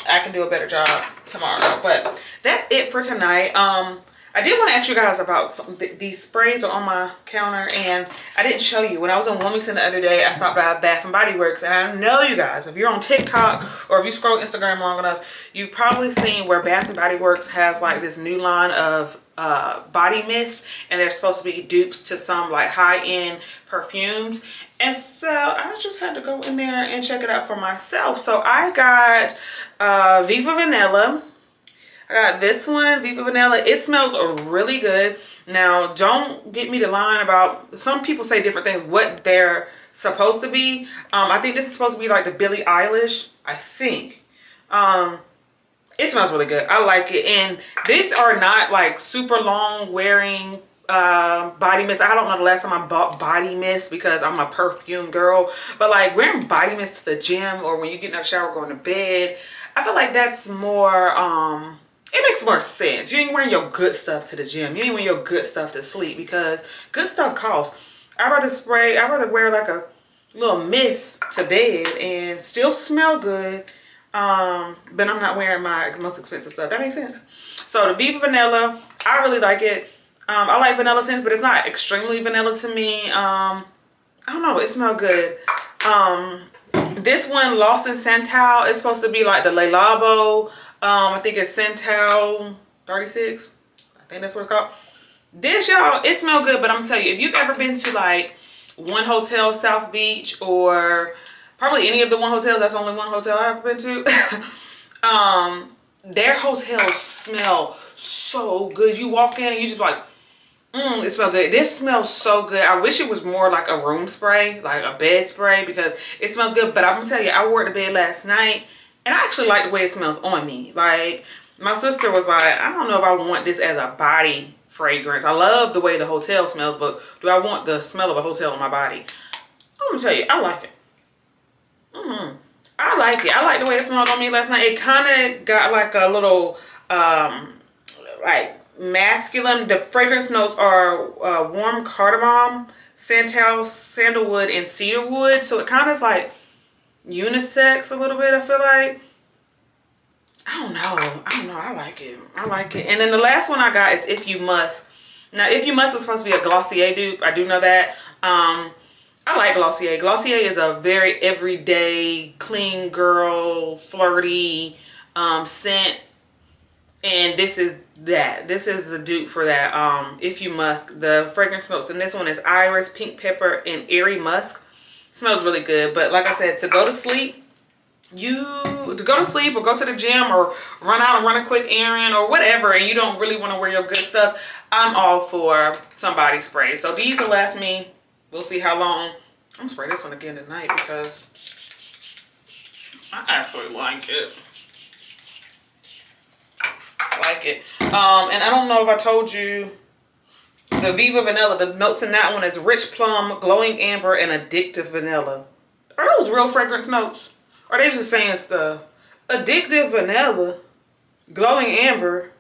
I can do a better job tomorrow. But that's it for tonight. I did want to ask you guys about these sprays are on my counter, and I didn't show you. When I was in Wilmington the other day, I stopped by Bath and Body Works, and I know you guys, if you're on TikTok or if you scroll Instagram long enough, you've probably seen where Bath and Body Works has like this new line of body mist, and they're supposed to be dupes to some like high-end perfumes. And so I just had to go in there and check it out for myself. So I got Viva Vanilla. I got this one, Viva Vanilla. It smells really good. Now, don't get me to line about, some people say different things, what they're supposed to be. I think this is supposed to be like the Billie Eilish, I think. It smells really good. I like it. And these are not like super long wearing body mist. I don't know the last time I bought body mist because I'm a perfume girl, but like wearing body mist to the gym or when you get in the shower going to bed, I feel like that's more it makes more sense. You ain't wearing your good stuff to the gym. You ain't wearing your good stuff to sleep, because good stuff costs. I'd rather wear like a little mist to bed and still smell good, but I'm not wearing my most expensive stuff. That makes sense. So the Viva Vanilla, I really like it. I like vanilla scents, but it's not extremely vanilla to me. I don't know, it smells good. This one, Lost in Santal, it's supposed to be like the Le Labo. I think it's Santal 36. I think that's what it's called. This, y'all, it smells good, but I'm telling you, if you've ever been to like One Hotel South Beach, or probably any of the One Hotels, that's only one hotel I've ever been to. Their hotels smell so good. You walk in and you just like, it smells good. This smells so good. I wish it was more like a room spray, like a bed spray, because it smells good. But I'm gonna tell you, I wore it to bed last night, and I actually like the way it smells on me. Like, my sister was like, I don't know if I want this as a body fragrance. I love the way the hotel smells, but do I want the smell of a hotel on my body? I'm gonna tell you, I like it. I like it. I like the way it smelled on me last night. It kind of got like a little, like masculine. The fragrance notes are warm cardamom, santal, sandalwood, and cedarwood. So it kind of is like, unisex a little bit, I feel like. I don't know. I like it. I like it. And then the last one I got is If You Must. Now, If You Must is supposed to be a Glossier dupe. I do know that. I like Glossier. Glossier is a very everyday, clean girl, flirty scent. And this is that. This is a dupe for that. If You Must. The fragrance notes in this one is iris, pink pepper, and airy musk. Smells really good. But like I said, to go to sleep, or go to the gym or run out and run a quick errand or whatever, and you don't really want to wear your good stuff, I'm all for some body spray. So these will last me, we'll see how long. I'm gonna spray this one again tonight because I actually like it. I like it. And I don't know if I told you, the Viva Vanilla, the notes in that one is rich plum, glowing amber, and addictive vanilla. Are those real fragrance notes? Or are they just saying stuff? Addictive vanilla, glowing amber.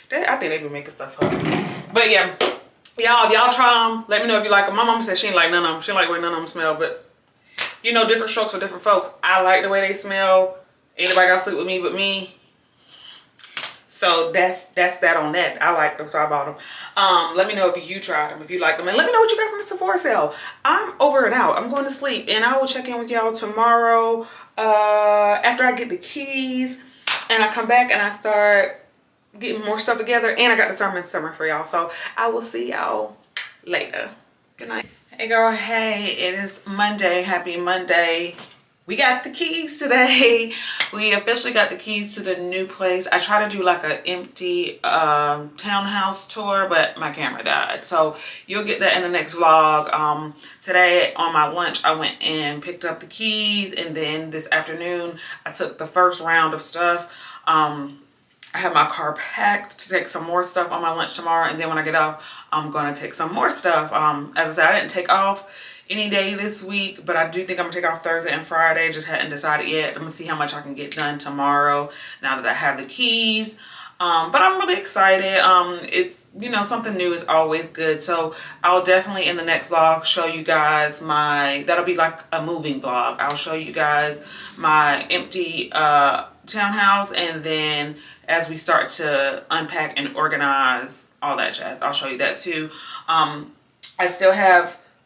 I think they be making stuff up. But yeah, y'all, if y'all try them, let me know if you like them. My mama said she ain't like none of them. She ain't like the way none of them smell. But you know, different strokes for different folks. I like the way they smell. Anybody got to sleep with me but me. So that's that on that. I like them, so I bought them. Let me know if you tried them, if you like them, and let me know what you got from the Sephora sale. I'm over and out. I'm going to sleep, and I will check in with y'all tomorrow after I get the keys and I come back and I start getting more stuff together, and I got the sermon summer for y'all. So I will see y'all later. Good night. Hey girl, hey, it is Monday. Happy Monday. We got the keys today. We officially got the keys to the new place. I tried to do like an empty townhouse tour, but my camera died. So you'll get that in the next vlog. Today on my lunch, I went and picked up the keys. And then this afternoon, I took the first round of stuff. I have my car packed to take some more stuff on my lunch tomorrow. And then when I get off, I'm going to take some more stuff. As I said, I didn't take off any day this week, but I do think I'm gonna take off Thursday and Friday. Just hadn't decided yet. I'm gonna see how much I can get done tomorrow now that I have the keys. But I'm really excited. It's, you know, something new is always good. So I'll definitely in the next vlog show you guys that'll be like a moving vlog. I'll show you guys my empty townhouse, and then as we start to unpack and organize all that jazz, I'll show you that too.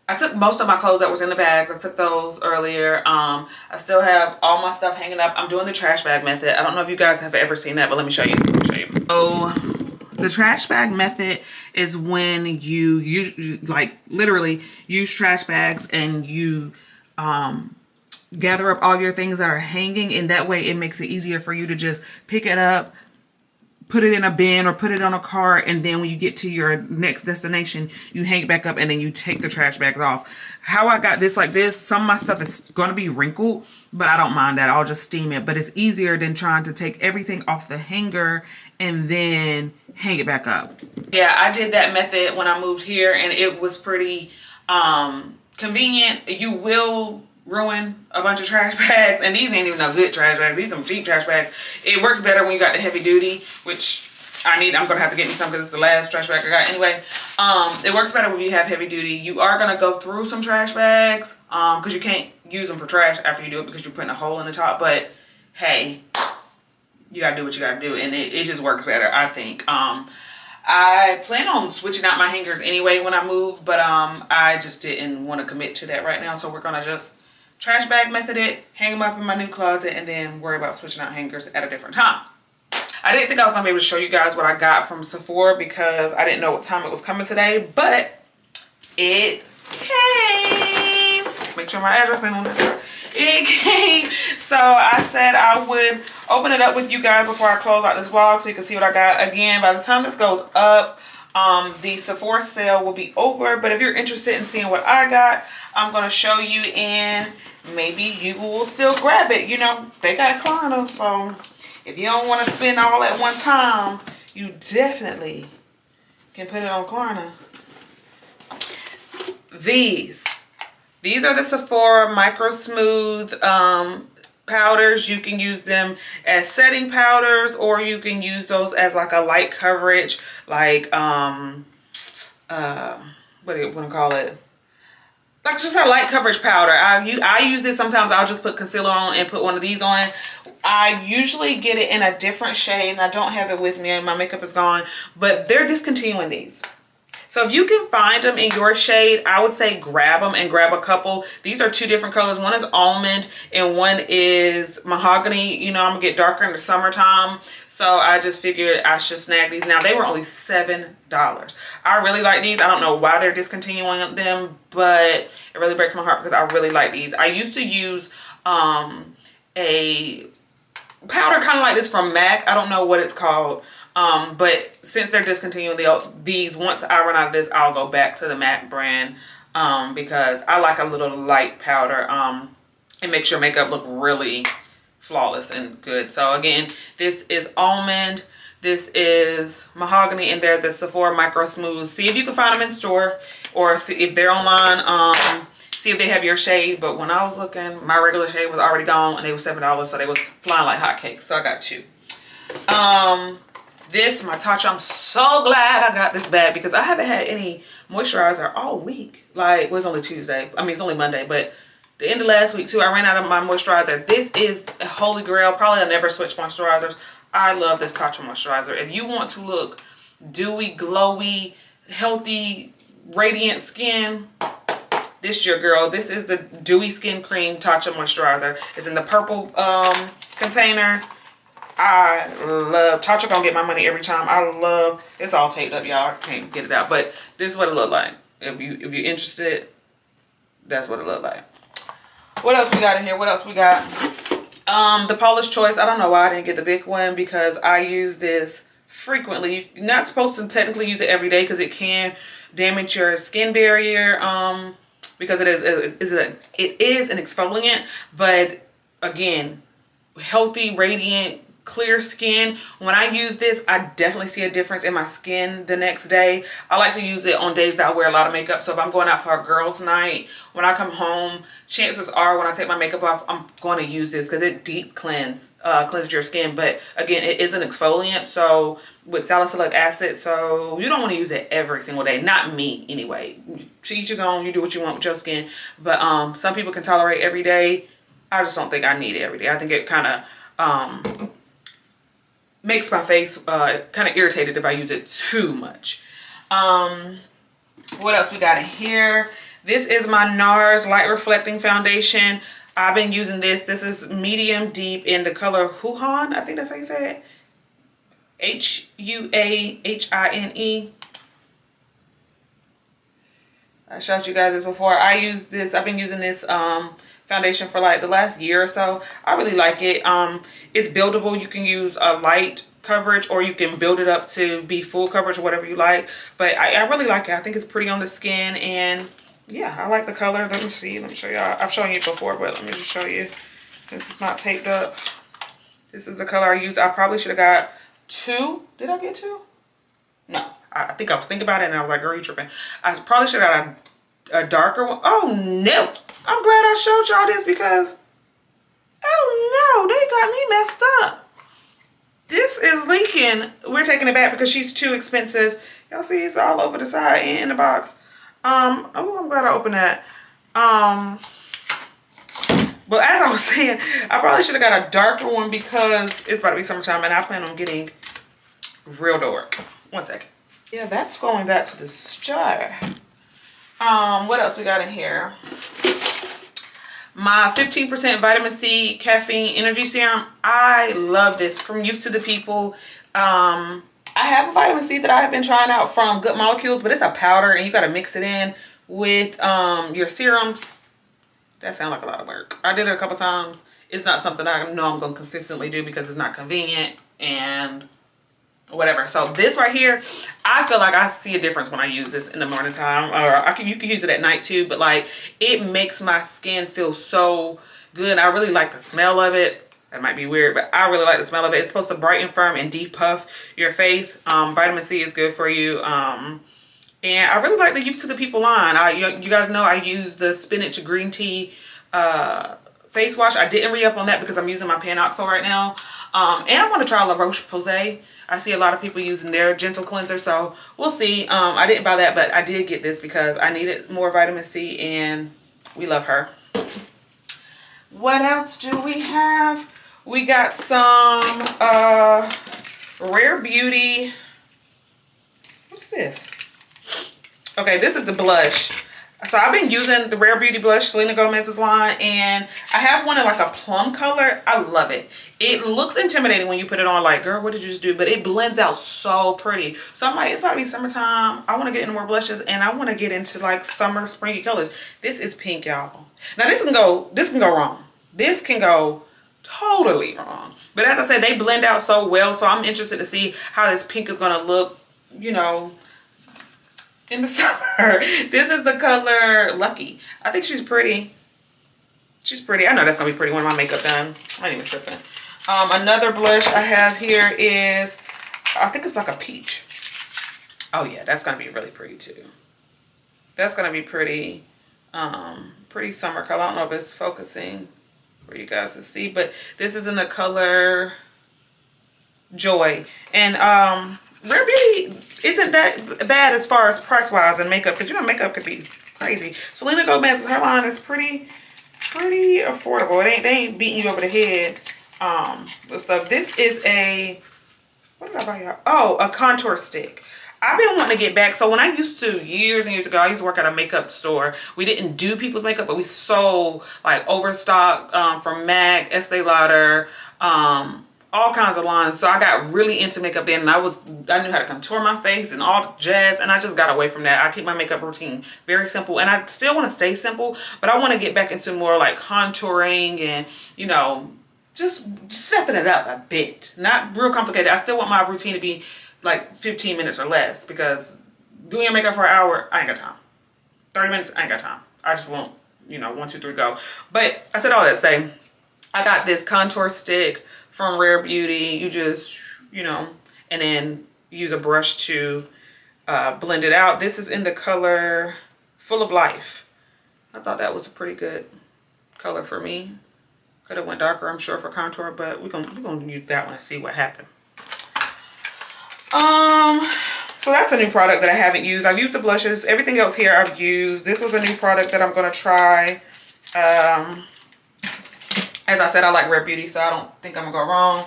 I took most of my clothes that was in the bags. I took those earlier. I still have all my stuff hanging up. I'm doing the trash bag method. I don't know if you guys have ever seen that, but let me show you. So the trash bag method is when you like literally use trash bags and you gather up all your things that are hanging, and that way it makes it easier for you to just pick it up, put it in a bin or put it on a cart, and then when you get to your next destination, you hang it back up and then you take the trash bags off. How I got this like this, some of my stuff is going to be wrinkled, but I don't mind that. I'll just steam it. But it's easier than trying to take everything off the hanger and then hang it back up. Yeah, I did that method when I moved here, and it was pretty convenient. You will ruin a bunch of trash bags, and these ain't even no good trash bags. These are some cheap trash bags. It works better when you got the heavy duty, which I'm gonna have to get me some because it's the last trash bag I got anyway. It works better when you have heavy duty. You are gonna go through some trash bags because you can't use them for trash after you do it because you're putting a hole in the top, but hey, you gotta do what you gotta do, and it just works better, I think. I plan on switching out my hangers anyway when I move, but I just didn't want to commit to that right now, so we're gonna just trash bag method it, hang them up in my new closet, and then worry about switching out hangers at a different time. I didn't think I was gonna be able to show you guys what I got from Sephora because I didn't know what time it was coming today, but it came. Make sure my address ain't on that. It came. So I said I would open it up with you guys before I close out this vlog so you can see what I got. Again, by the time this goes up, the Sephora sale will be over, but if you're interested in seeing what I got, I'm gonna show you, and maybe you will still grab it. You know, they got Klarna, so if you don't want to spend all at one time, you definitely can put it on Klarna. These are the Sephora Micro Smooth powders. You can use them as setting powders, or you can use those as like a light coverage, like what do you want to call it? like just a light coverage powder. I use this sometimes. I'll just put concealer on and put one of these on. I usually get it in a different shade, and I don't have it with me and my makeup is gone, but they're discontinuing these. So if you can find them in your shade, I would say grab them and grab a couple. These are 2 different colors. One is almond and one is mahogany. You know, I'm gonna get darker in the summertime, so I just figured I should snag these. Now, they were only $7. I really like these. I don't know why they're discontinuing them, but it really breaks my heart because I really like these. I used to use a powder kind of like this from MAC. I don't know what it's called. But since they're discontinuing these, once I run out of this, I'll go back to the MAC brand, because I like a little light powder. It makes your makeup look really flawless and good. So again, this is almond, this is mahogany, and they're the Sephora Micro Smooth. See if you can find them in store, or see if they're online, see if they have your shade. But when I was looking, my regular shade was already gone, and they were $7, so they was flying like hotcakes. So I got 2. This, my Tatcha, I'm so glad I got this bag because I haven't had any moisturizer all week. Like, it was only Tuesday. I mean, it's only Monday, but the end of last week too, I ran out of my moisturizer. This is a holy grail. Probably I'll never switch moisturizers. I love this Tatcha moisturizer. If you want to look dewy, glowy, healthy, radiant skin, this is your girl. This is the Dewy Skin Cream Tatcha moisturizer. It's in the purple container. I love Tatcha. Gonna get my money every time. I love, it's all taped up, y'all. I can't get it out, but this is what it looked like. If you're interested, that's what it looked like. What else we got in here? What else we got? The Paula's Choice. I don't know why I didn't get the big one because I use this frequently. You're not supposed to technically use it every day because it can damage your skin barrier. Because it is an exfoliant, but again, healthy, radiant, clear skin. When I use this, I definitely see a difference in my skin the next day. I like to use it on days that I wear a lot of makeup. So if I'm going out for a girls' night, when I come home, chances are when I take my makeup off, I'm going to use this because it deep cleanses your skin. But again, it is an exfoliant, so with salicylic acid, so you don't want to use it every single day. Not me, anyway. To each his own. You do what you want with your skin. But some people can tolerate every day. I just don't think I need it every day. I think it kind of makes my face kind of irritated if I use it too much. What else we got in here? This is my NARS Light Reflecting Foundation. I've been using this. This is medium deep in the color Huan. I think that's how you say it. Huahine. I showed you guys this before. I've been using this foundation for like the last year or so. I really like it. It's buildable. You can use a light coverage or you can build it up to be full coverage or whatever you like. But I really like it. I think it's pretty on the skin, and yeah, I like the color. Let me see. Let me show y'all. I've shown you before, but let me just show you since it's not taped up. This is the color I used. I probably should have got 2. Did I get 2? No. I think I was thinking about it and I was like, girl, you tripping. I probably should have got a darker one. Oh, no. I'm glad I showed y'all this because, oh, no, they got me messed up. This is leaking. We're taking it back because she's too expensive. Y'all see it's all over the side and in the box. Oh, I'm glad I opened that. But as I was saying, I probably should have got a darker one because it's about to be summertime and I plan on getting real dark. One second. Yeah, that's going back to the store. What else we got in here? My 15% vitamin C caffeine energy serum. I love this from Youth to the People. I have a vitamin C that I have been trying out from Good Molecules, but it's a powder and you got to mix it in with your serums. That sounds like a lot of work. I did it a couple times. It's not something I know I'm going to consistently do because it's not convenient and whatever. So this right here, I feel like I see a difference when I use this in the morning time, or you can use it at night too, but like it makes my skin feel so good. I really like the smell of it. That might be weird, but I really like the smell of it. It's supposed to brighten, firm, and depuff your face. Vitamin C is good for you. And I really like the Youth to the People line. You guys know I use the spinach green tea face wash. I didn't re-up on that because I'm using my Panoxyl right now. And I want to try La Roche-Posay. I see a lot of people using their gentle cleanser, so we'll see. I didn't buy that, but I did get this because I needed more vitamin C, and we love her. What else do we have? We got some Rare Beauty. What's this? Okay, this is the blush. So I've been using the Rare Beauty blush, Selena Gomez's line, and I have one in like a plum color. I love it. It looks intimidating when you put it on, like, girl, what did you just do? But it blends out so pretty. So I'm like, it's probably summertime. I want to get into more blushes, and I want to get into like summer springy colors. This is pink, y'all. Now this can go wrong. This can go totally wrong. But as I said, they blend out so well. So I'm interested to see how this pink is gonna look, you know, in the summer. This is the color Lucky. I think she's pretty. She's pretty. I know that's gonna be pretty when my makeup done. I ain't even tripping. Another blush I have here is, I think it's like a peach. Oh yeah, that's gonna be really pretty too. That's gonna be pretty, pretty summer color. I don't know if it's focusing for you guys to see, but this is in the color Joy. And Rare Beauty isn't that bad as far as price wise and makeup, because you know makeup could be crazy. Selena Gomez's hairline is pretty affordable. They ain't beating you over the head with stuff. This is a, what did I buy y'all? Oh, a contour stick. I've been wanting to get back. So when I used to, years and years ago, I used to work at a makeup store. We didn't do people's makeup, but we sold like overstock from MAC, Estee Lauder, all kinds of lines. So I got really into makeup then, and I knew how to contour my face and all the jazz, and I just got away from that. I keep my makeup routine very simple, and I still want to stay simple, but I want to get back into more like contouring and, you know, just stepping it up a bit. Not real complicated. I still want my routine to be like 15 minutes or less, because doing your makeup for an hour, I ain't got time. 30 minutes, I ain't got time. I just want, you know, 1, 2, 3, go. But I said all that to say, I got this contour stick from Rare Beauty. You just, you know, and then use a brush to blend it out. This is in the color Full of Life. I thought that was a pretty good color for me. Could have went darker, I'm sure, for contour, but we're gonna use that one and see what happened. So that's a new product that I haven't used. I've used the blushes. Everything else here I've used. This was a new product that I'm gonna try. As I said, I like Rare Beauty, so I don't think I'm gonna go wrong.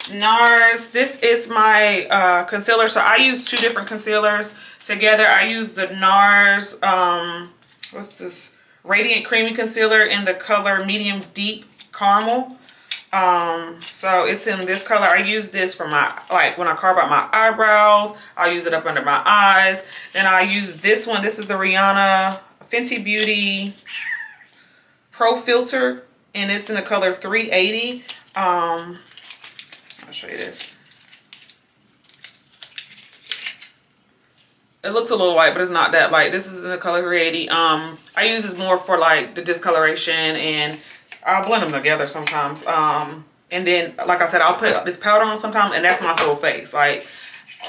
NARS, this is my concealer. So I use 2 different concealers together. I use the NARS, what's this? Radiant Creamy Concealer in the color Medium Deep Caramel. So it's in this color. I use this for my, like when I carve out my eyebrows, I'll use it up under my eyes. Then I use this one. This is the Rihanna Fenty Beauty Pro Filter, and it's in the color 380. I'll show you this. It looks a little light, but it's not that light. This is in the color 380. I use this more for like the discoloration, and I'll blend them together sometimes. And then, like I said, I'll put this powder on sometimes, and that's my full face. Like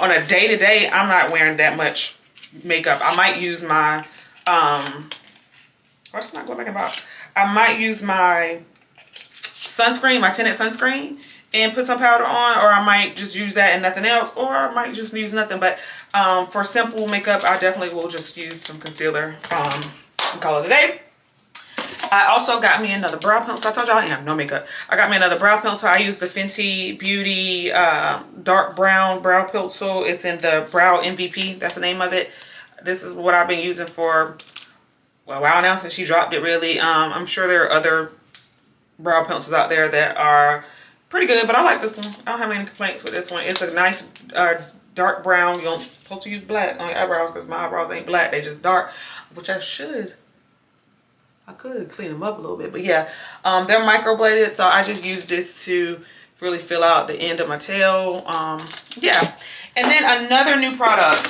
on a day-to-day, I'm not wearing that much makeup. I might use my, what's not going back in the box? I might use my sunscreen, my tinted sunscreen, and put some powder on, or I might just use that and nothing else, or I might just use nothing. But for simple makeup, I definitely will just use some concealer and call it a day. I also got me another brow pencil. I told y'all I have no makeup. I got me another brow pencil. I use the Fenty Beauty dark brown brow pencil. It's in the Brow MVP. That's the name of it. This is what I've been using for, well, a while now, since she dropped it, really. I'm sure there are other brow pencils out there that are pretty good, but I like this one. I don't have any complaints with this one. It's a nice dark brown. You don't supposed to use black on your eyebrows, because my eyebrows ain't black. They just dark, which I should. I could clean them up a little bit, but yeah, they're microbladed, so I just use this to really fill out the end of my tail. Yeah, and then another new product.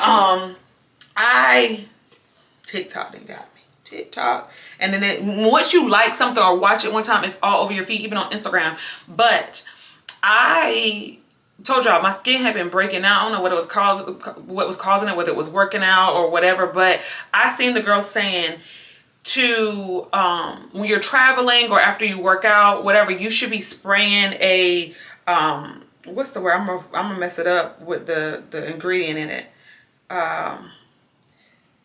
TikTok done got me. TikTok, and then once you like something or watch it one time, it's all over your feed, even on Instagram. But I told y'all my skin had been breaking out. I don't know what was causing it, whether it was working out or whatever. But I seen the girl saying, when you're traveling or after you work out, whatever, you should be spraying a what's the word? I'm gonna mess it up with the ingredient in it.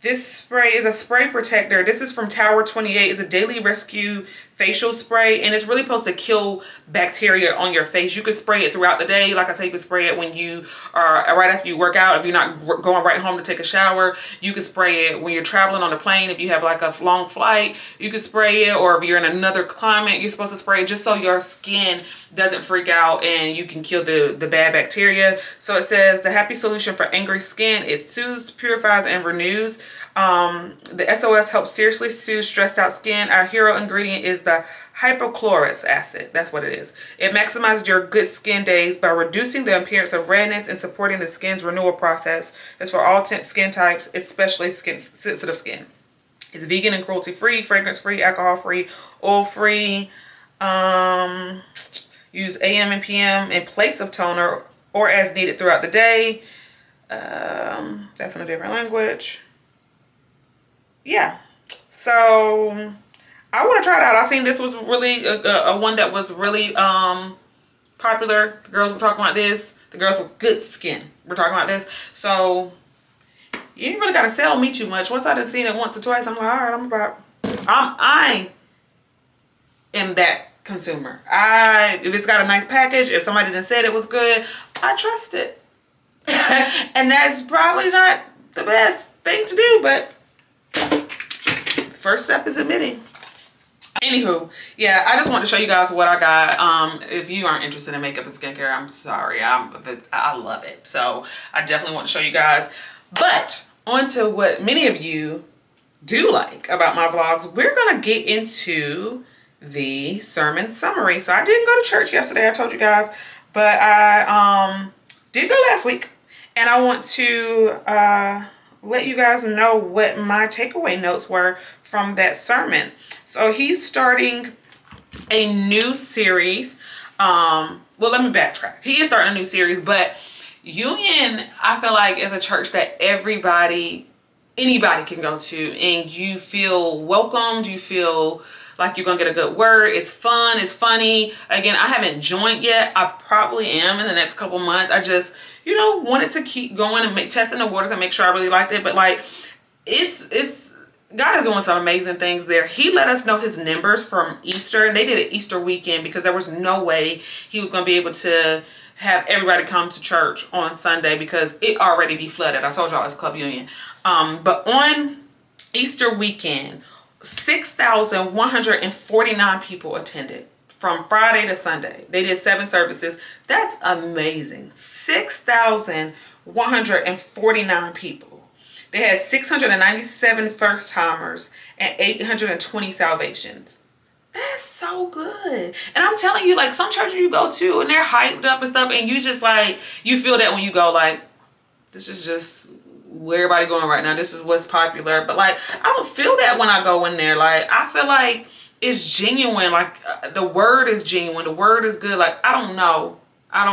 This spray is a spray protector. This is from Tower 28. It's a daily rescue facial spray, and it's really supposed to kill bacteria on your face. You could spray it throughout the day. Like I said, you could spray it when you are right after you work out. If you're not going right home to take a shower, you could spray it when you're traveling on a plane. If you have like a long flight, you could spray it. Or if you're in another climate, you're supposed to spray it just so your skin doesn't freak out and you can kill the bad bacteria. So it says the happy solution for angry skin. It soothes, purifies, and renews. The SOS helps seriously soothe stressed out skin. Our hero ingredient is the hypochlorous acid. That's what it is. It maximizes your good skin days by reducing the appearance of redness and supporting the skin's renewal process. It's for all skin types, especially sensitive skin. It's vegan and cruelty-free, fragrance-free, alcohol-free, oil-free. Use AM and PM in place of toner or as needed throughout the day. That's in a different language. Yeah, so I want to try it out. I seen this was really a one that was really popular. The girls were talking about this. The girls with good skin were talking about this. So you ain't really got to sell me too much. Once I done seen it once or twice, I'm like, all right, I am that consumer. If it's got a nice package, if somebody done said it was good, I trust it. And that's probably not the best thing to do, but first step is admitting. Anywho, yeah, I just want to show you guys what I got. If you aren't interested in makeup and skincare, I'm sorry. I love it. So I definitely want to show you guys. But on to what many of you do like about my vlogs. We're going to get into the sermon summary. So I didn't go to church yesterday, I told you guys. But I did go last week. And I want to let you guys know what my takeaway notes were from that sermon. So he's starting a new series. Well, let me backtrack. He is starting a new series, but Union, I feel like, is a church that anybody can go to, and you feel welcomed. You feel like you're gonna get a good word. It's fun. It's funny. Again, I haven't joined yet. I probably am in the next couple months. I just, you know, wanted to keep going and testing the waters and make sure I really liked it. But like, God is doing some amazing things there. He let us know his numbers from Easter, and they did an Easter weekend because there was no way he was going to be able to have everybody come to church on Sunday because it already be flooded. I told y'all it's Club Union. But on Easter weekend, 6,149 people attended from Friday to Sunday. They did 7 services. That's amazing. 6,149 people. They had 697 first timers and 820 salvations. That's so good. And I'm telling you, like, some churches you go to and they're hyped up and stuff, and you just like, you feel that when you go, like, this is just where everybody going right now. This is what's popular. But like, I don't feel that when I go in there. Like, I feel like it's genuine. Like, the word is genuine. The word is good. Like, I don't know. I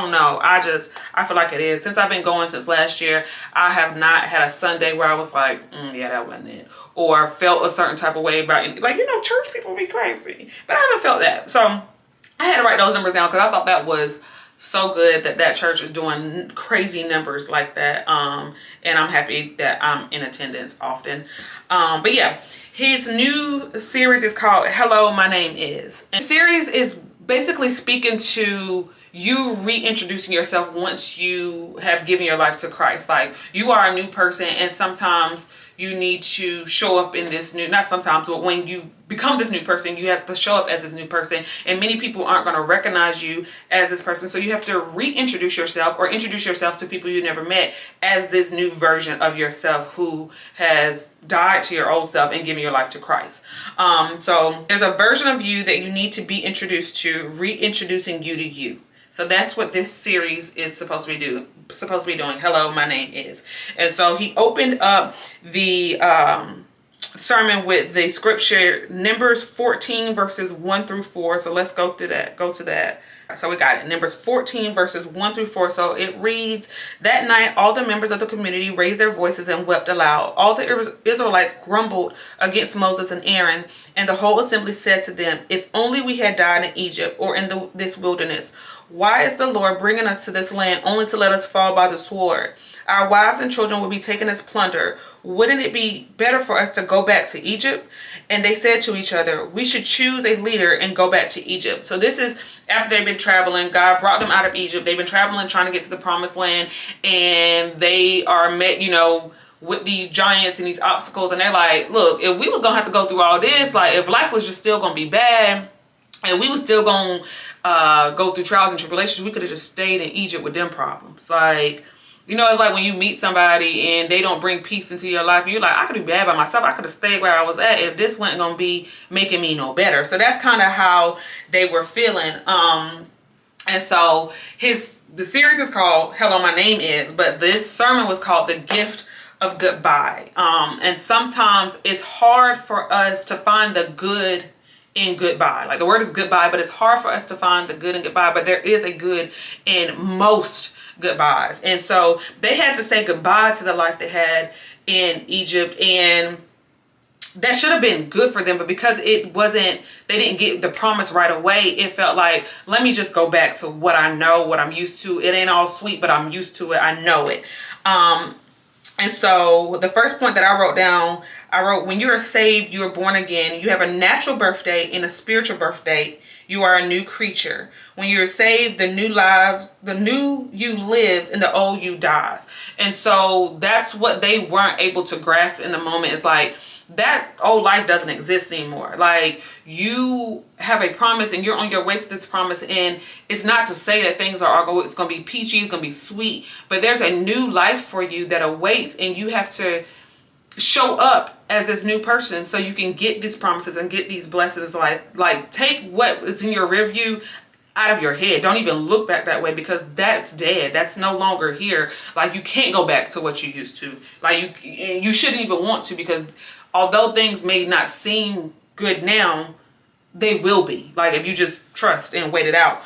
feel like it is. Since I've been going since last year, I have not had a Sunday where I was like, yeah, that wasn't it. Or felt a certain type of way about it. Like, you know, church people be crazy. But I haven't felt that. So I had to write those numbers down because I thought that was so good that church is doing crazy numbers like that. And I'm happy that I'm in attendance often. But yeah, his new series is called Hello, My Name Is. And the series is basically speaking to you reintroducing yourself once you have given your life to Christ. Like, you are a new person, and sometimes you need to show up in this new, not sometimes, but when you become this new person, you have to show up as this new person, and many people aren't going to recognize you as this person. So you have to reintroduce yourself or introduce yourself to people you never met as this new version of yourself who has died to your old self and given your life to Christ. So there's a version of you that you need to be introduced to, reintroducing you to you. So that's what this series is supposed to be doing. Hello, my name is. And so he opened up the sermon with the scripture Numbers 14 verses 1 through 4. So let's go to that. So we got it. Numbers 14 verses 1 through 4. So it reads, that night all the members of the community raised their voices and wept aloud. All the Israelites grumbled against Moses and Aaron, and the whole assembly said to them, if only we had died in Egypt or in this wilderness. Why is the Lord bringing us to this land only to let us fall by the sword? Our wives and children will be taken as plunder. Wouldn't it be better for us to go back to Egypt? And they said to each other, we should choose a leader and go back to Egypt. So this is after they've been traveling. God brought them out of Egypt. They've been traveling, trying to get to the promised land. And they are met, you know, with these giants and these obstacles. And they're like, look, if we was going to have to go through all this, like if life was just still going to be bad and we was still going to go through trials and tribulations, we could have just stayed in Egypt with them problems. Like, you know, it's like when you meet somebody and they don't bring peace into your life. You're like, I could be bad by myself. I could have stayed where I was at if this wasn't going to be making me no better. So that's kind of how they were feeling. And so the series is called Hello, My Name Is, but this sermon was called The Gift of Goodbye. And sometimes it's hard for us to find the good in goodbye. Like the word is goodbye, but it's hard for us to find the good in goodbye. But there is a good in most goodbyes. And so they had to say goodbye to the life they had in Egypt, and that should have been good for them, but because it wasn't, they didn't get the promise right away, it felt like, let me just go back to what I know, what I'm used to. It ain't all sweet, but I'm used to it. I know it. And so the first point that I wrote down, when you are saved, you are born again. You have a natural birth date and a spiritual birth date. You are a new creature. When you're saved, the new you lives and the old you dies. And so that's what they weren't able to grasp in the moment. It's like, that old life doesn't exist anymore. Like, you have a promise and you're on your way to this promise, and it's not to say that things are it's going to be peachy, it's going to be sweet, but there's a new life for you that awaits, and you have to show up as this new person so you can get these promises and get these blessings. Like take what is in your rear view out of your head. Don't even look back that way, because that's dead. That's no longer here. Like, you can't go back to what you used to. Like, you shouldn't even want to, because although things may not seem good now, they will be. Like, if you just trust and wait it out.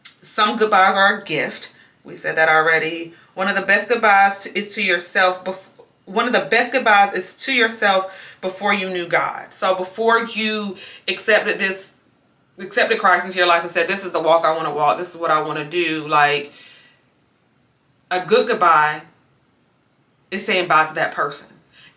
Some goodbyes are a gift. We said that already. One of the best goodbyes is to yourself before you knew God. So before you accepted Christ into your life and said, this is the walk I want to walk, this is what I want to do, like, a good goodbye is saying bye to that person.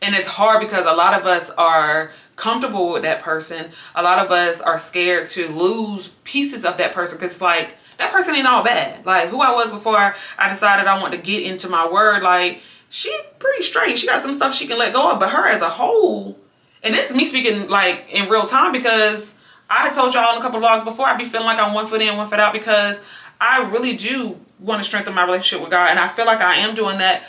And it's hard because a lot of us are comfortable with that person. A lot of us are scared to lose pieces of that person, because, like, that person ain't all bad. Like, who I was before I decided I want to get into my word, like, she pretty straight. She got some stuff she can let go of, but her as a whole, and this is me speaking like in real time, because I told y'all in a couple of vlogs before, I be feeling like I'm 1 foot in, 1 foot out, because I really do want to strengthen my relationship with God, and I feel like I am doing that.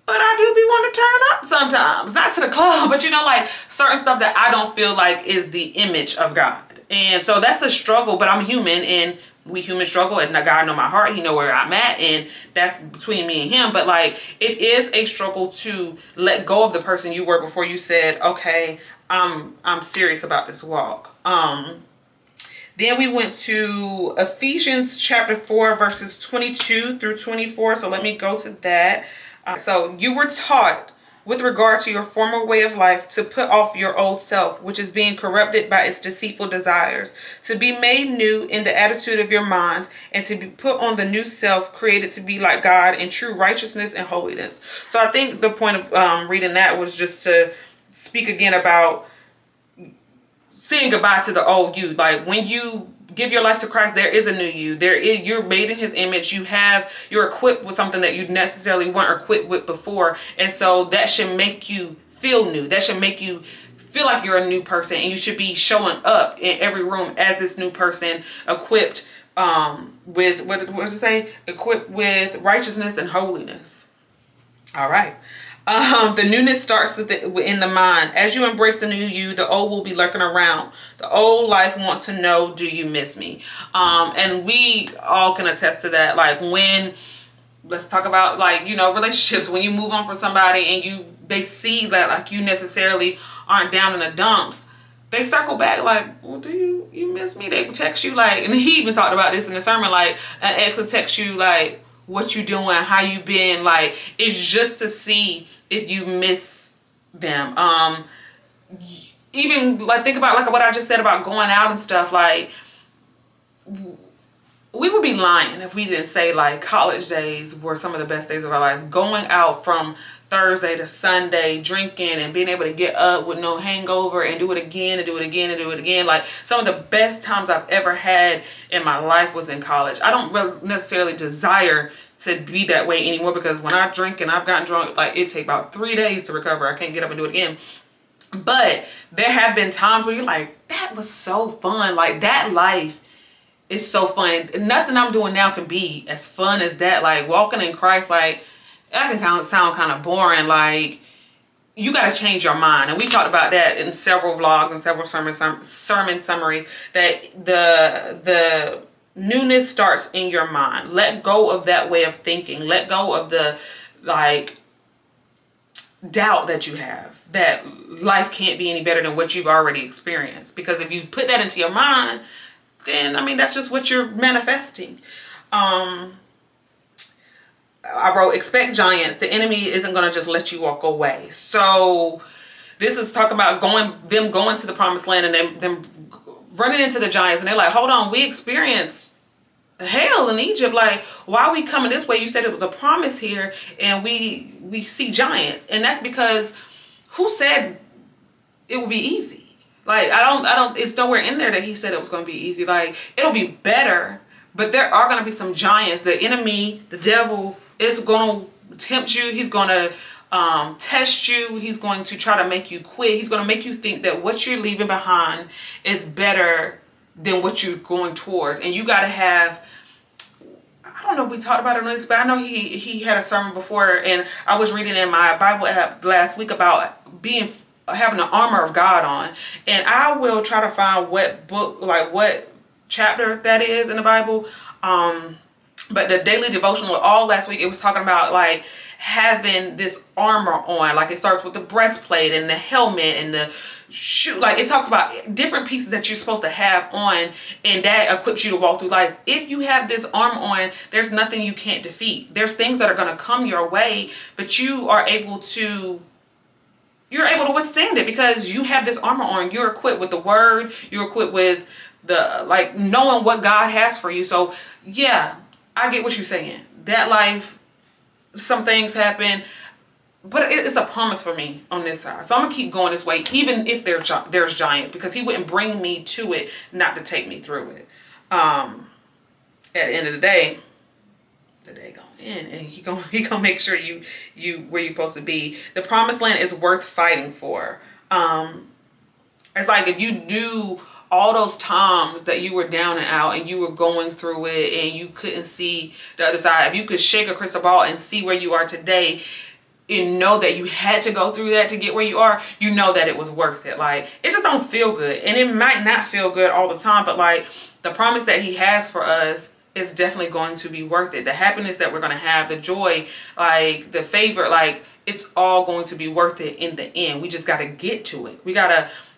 But I do be wanting to turn up sometimes. Not to the club, but you know, like certain stuff that I don't feel like is the image of God. And so that's a struggle, but I'm human, and we humans struggle, and God know my heart. He know where I'm at, and that's between me and him. But like, it is a struggle to let go of the person you were before you said, okay, I'm serious about this walk. Then we went to Ephesians chapter 4, verses 22 through 24. So let me go to that. So you were taught with regard to your former way of life to put off your old self, which is being corrupted by its deceitful desires, to be made new in the attitude of your minds, and to be put on the new self, created to be like God in true righteousness and holiness. So I think the point of reading that was just to speak again about saying goodbye to the old you. Like, when you give your life to Christ, there is a new you. You're made in his image. You're equipped with something that you necessarily weren't equipped with before. And so that should make you feel new. That should make you feel like you're a new person, and you should be showing up in every room as this new person, equipped with, what does it say? Equipped with righteousness and holiness. All right. The newness starts in the mind. As you embrace the new you, the old will be lurking around. The old life wants to know, do you miss me? And we all can attest to that. Like, let's talk about, like, you know, relationships. When you move on from somebody and they see that, like, you necessarily aren't down in the dumps, they circle back like, well, do you miss me? They text you, like, and he even talked about this in the sermon, like, an ex will text you, like, what you doing, how you been. Like, it's just to see if you miss them. Even like, think about like what I just said about going out and stuff. Like, we would be lying if we didn't say like college days were some of the best days of our life. Going out from Thursday to Sunday, drinking and being able to get up with no hangover and do it again and do it again and do it again. Like some of the best times I've ever had in my life was in college. I don't really necessarily desire to be that way anymore, because when I drink and I've gotten drunk, like it takes about 3 days to recover. I can't get up and do it again. But there have been times where you're like, that was so fun. Like that life is so fun. Nothing I'm doing now can be as fun as that. Like walking in Christ, like that can sound kind of boring. Like you got to change your mind. And we talked about that in several vlogs and several sermon summaries, that the newness starts in your mind. Let go of that way of thinking. Let go of the like doubt that you have that life can't be any better than what you've already experienced. Because if you put that into your mind, then I mean that's just what you're manifesting. I wrote, expect giants. The enemy isn't going to just let you walk away. So this is talking about them going to the promised land and them running into the giants, and they're like, hold on, we experienced hell in Egypt. Like, why are we coming this way? You said it was a promise here, and we see giants. And that's because who said it would be easy? Like, I don't, it's nowhere in there that he said it was going to be easy. Like, it'll be better, but there are going to be some giants. The enemy, the devil, is going to tempt you. He's going to test you. He's going to try to make you quit. He's going to make you think that what you're leaving behind is better than what you're going towards. And you got to have, I don't know if we talked about it on this, but I know he had a sermon before, and I was reading in my Bible app last week about having the armor of God on. And I will try to find what book, like what chapter that is in the Bible. But the daily devotional all last week, it was talking about like having this armor on. Like it starts with the breastplate and the helmet and the shoe. Like it talks about different pieces that you're supposed to have on, and that equips you to walk through life. If you have this armor on, there's nothing you can't defeat. There's things that are going to come your way, but you're able to withstand it because you have this armor on. You're equipped with the word. You're equipped with the, like, knowing what God has for you. So yeah, I get what you're saying. That life, some things happen, but it's a promise for me on this side. So I'm gonna keep going this way, even if there's giants, because he wouldn't bring me to it not to take me through it. At the end of the day gonna end, and he gonna make sure you where you're supposed to be. The promised land is worth fighting for. It's like if you knew all those times that you were down and out and you were going through it and you couldn't see the other side, if you could shake a crystal ball and see where you are today and know that you had to go through that to get where you are, you know that it was worth it. Like, it just don't feel good, and it might not feel good all the time, but like the promise that he has for us is definitely going to be worth it. The happiness that we're going to have, the joy, like the favor, like it's all going to be worth it in the end. We just got to get to it.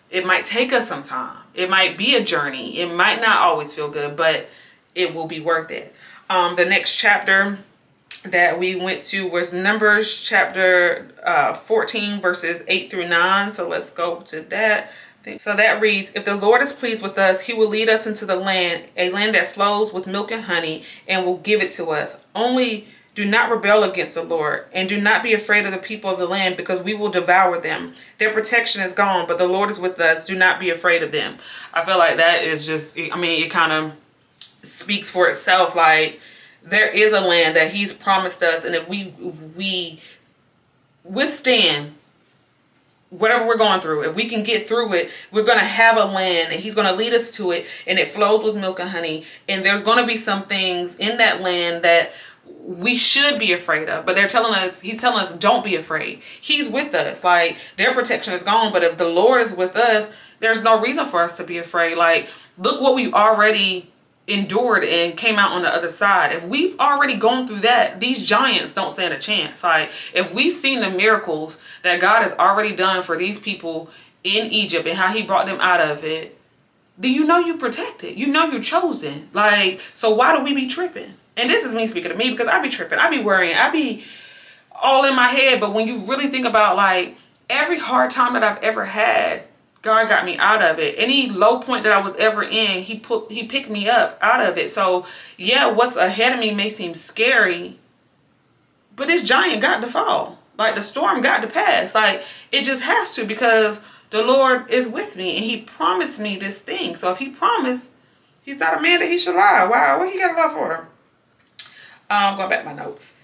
It might take us some time. It might be a journey. It might not always feel good, but it will be worth it. The next chapter that we went to was Numbers chapter 14 verses 8 through 9. So let's go to that. So that reads, if the Lord is pleased with us, he will lead us into the land, a land that flows with milk and honey, and will give it to us. Only do not rebel against the Lord, and do not be afraid of the people of the land, because we will devour them. Their protection is gone, but the Lord is with us. Do not be afraid of them. I feel like that is just, I mean, it kind of speaks for itself. Like, there is a land that he's promised us, and if we withstand whatever we're going through, if we can get through it, we're going to have a land, and he's going to lead us to it, and it flows with milk and honey. And there's going to be some things in that land that we should be afraid of, but he's telling us don't be afraid. He's with us. Like, their protection is gone, but if the Lord is with us, there's no reason for us to be afraid. Like, look what we already endured and came out on the other side. If we've already gone through that, these giants don't stand a chance. Like, if we've seen the miracles that God has already done for these people in Egypt and how he brought them out of it, then you know you're protected. You know you're chosen. Like, so why do we be tripping? And this is me speaking to me, because I be tripping. I be worrying. I be all in my head. But when you really think about, like, every hard time that I've ever had God got me out of it. Any low point that I was ever in, he picked me up out of it. So yeah, what's ahead of me may seem scary, but this giant got to fall. Like, the storm got to pass. Like, it just has to, because the Lord is with me and he promised me this thing. So if he promised, he's not a man that he should lie. Wow, what he got to lie for? Going back to my notes.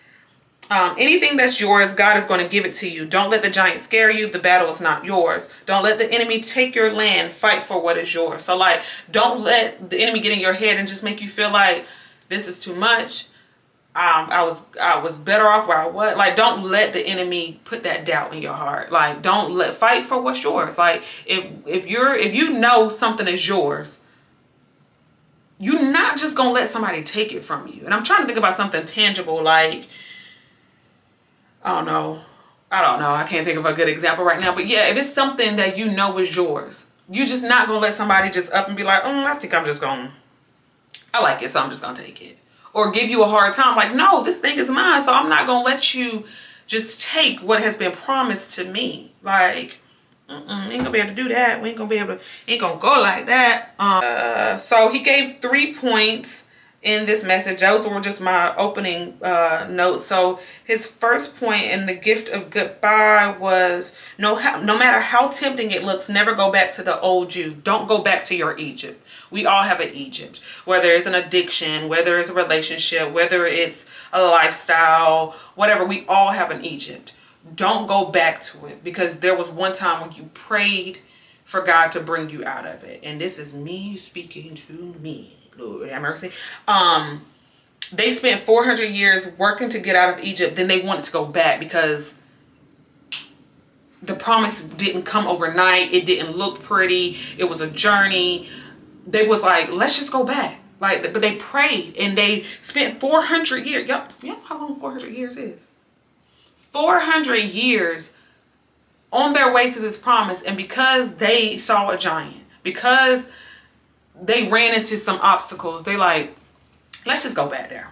Anything that's yours, God is going to give it to you. Don't let the giant scare you. The battle is not yours. Don't let the enemy take your land. Fight for what is yours. So like, don't let the enemy get in your head and just make you feel like this is too much. I was better off where I was. Like, don't let the enemy put that doubt in your heart. Like, fight for what's yours. Like, if you know something is yours, you're not just gonna let somebody take it from you. And I'm trying to think about something tangible, like, I don't know. I can't think of a good example right now. But yeah, if it's something that you know is yours, you're just not going to let somebody just up and be like, I think I'm just going to, I like it, so I'm just going to take it. Or give you a hard time. Like, no, this thing is mine, so I'm not going to let you just take what has been promised to me. Like, ain't going to be able to do that. We ain't going to be able to, ain't going to go like that. So he gave 3 points in this message. Those were just my opening notes. So his first point in the gift of goodbye was no matter how tempting it looks, never go back to the old you. Don't go back to your Egypt. We all have an Egypt, whether it's an addiction, whether it's a relationship, whether it's a lifestyle, whatever. We all have an Egypt. Don't go back to it, because there was one time when you prayed for God to bring you out of it. And this is me speaking to me. Lord have mercy. They spent 400 years working to get out of Egypt. Then they wanted to go back because the promise didn't come overnight. It didn't look pretty. It was a journey. They was like, let's just go back. Like, but they prayed and they spent 400 years. Y'all know how long 400 years is? 400 years on their way to this promise. And because they saw a giant, because they ran into some obstacles, they like, let's just go back there.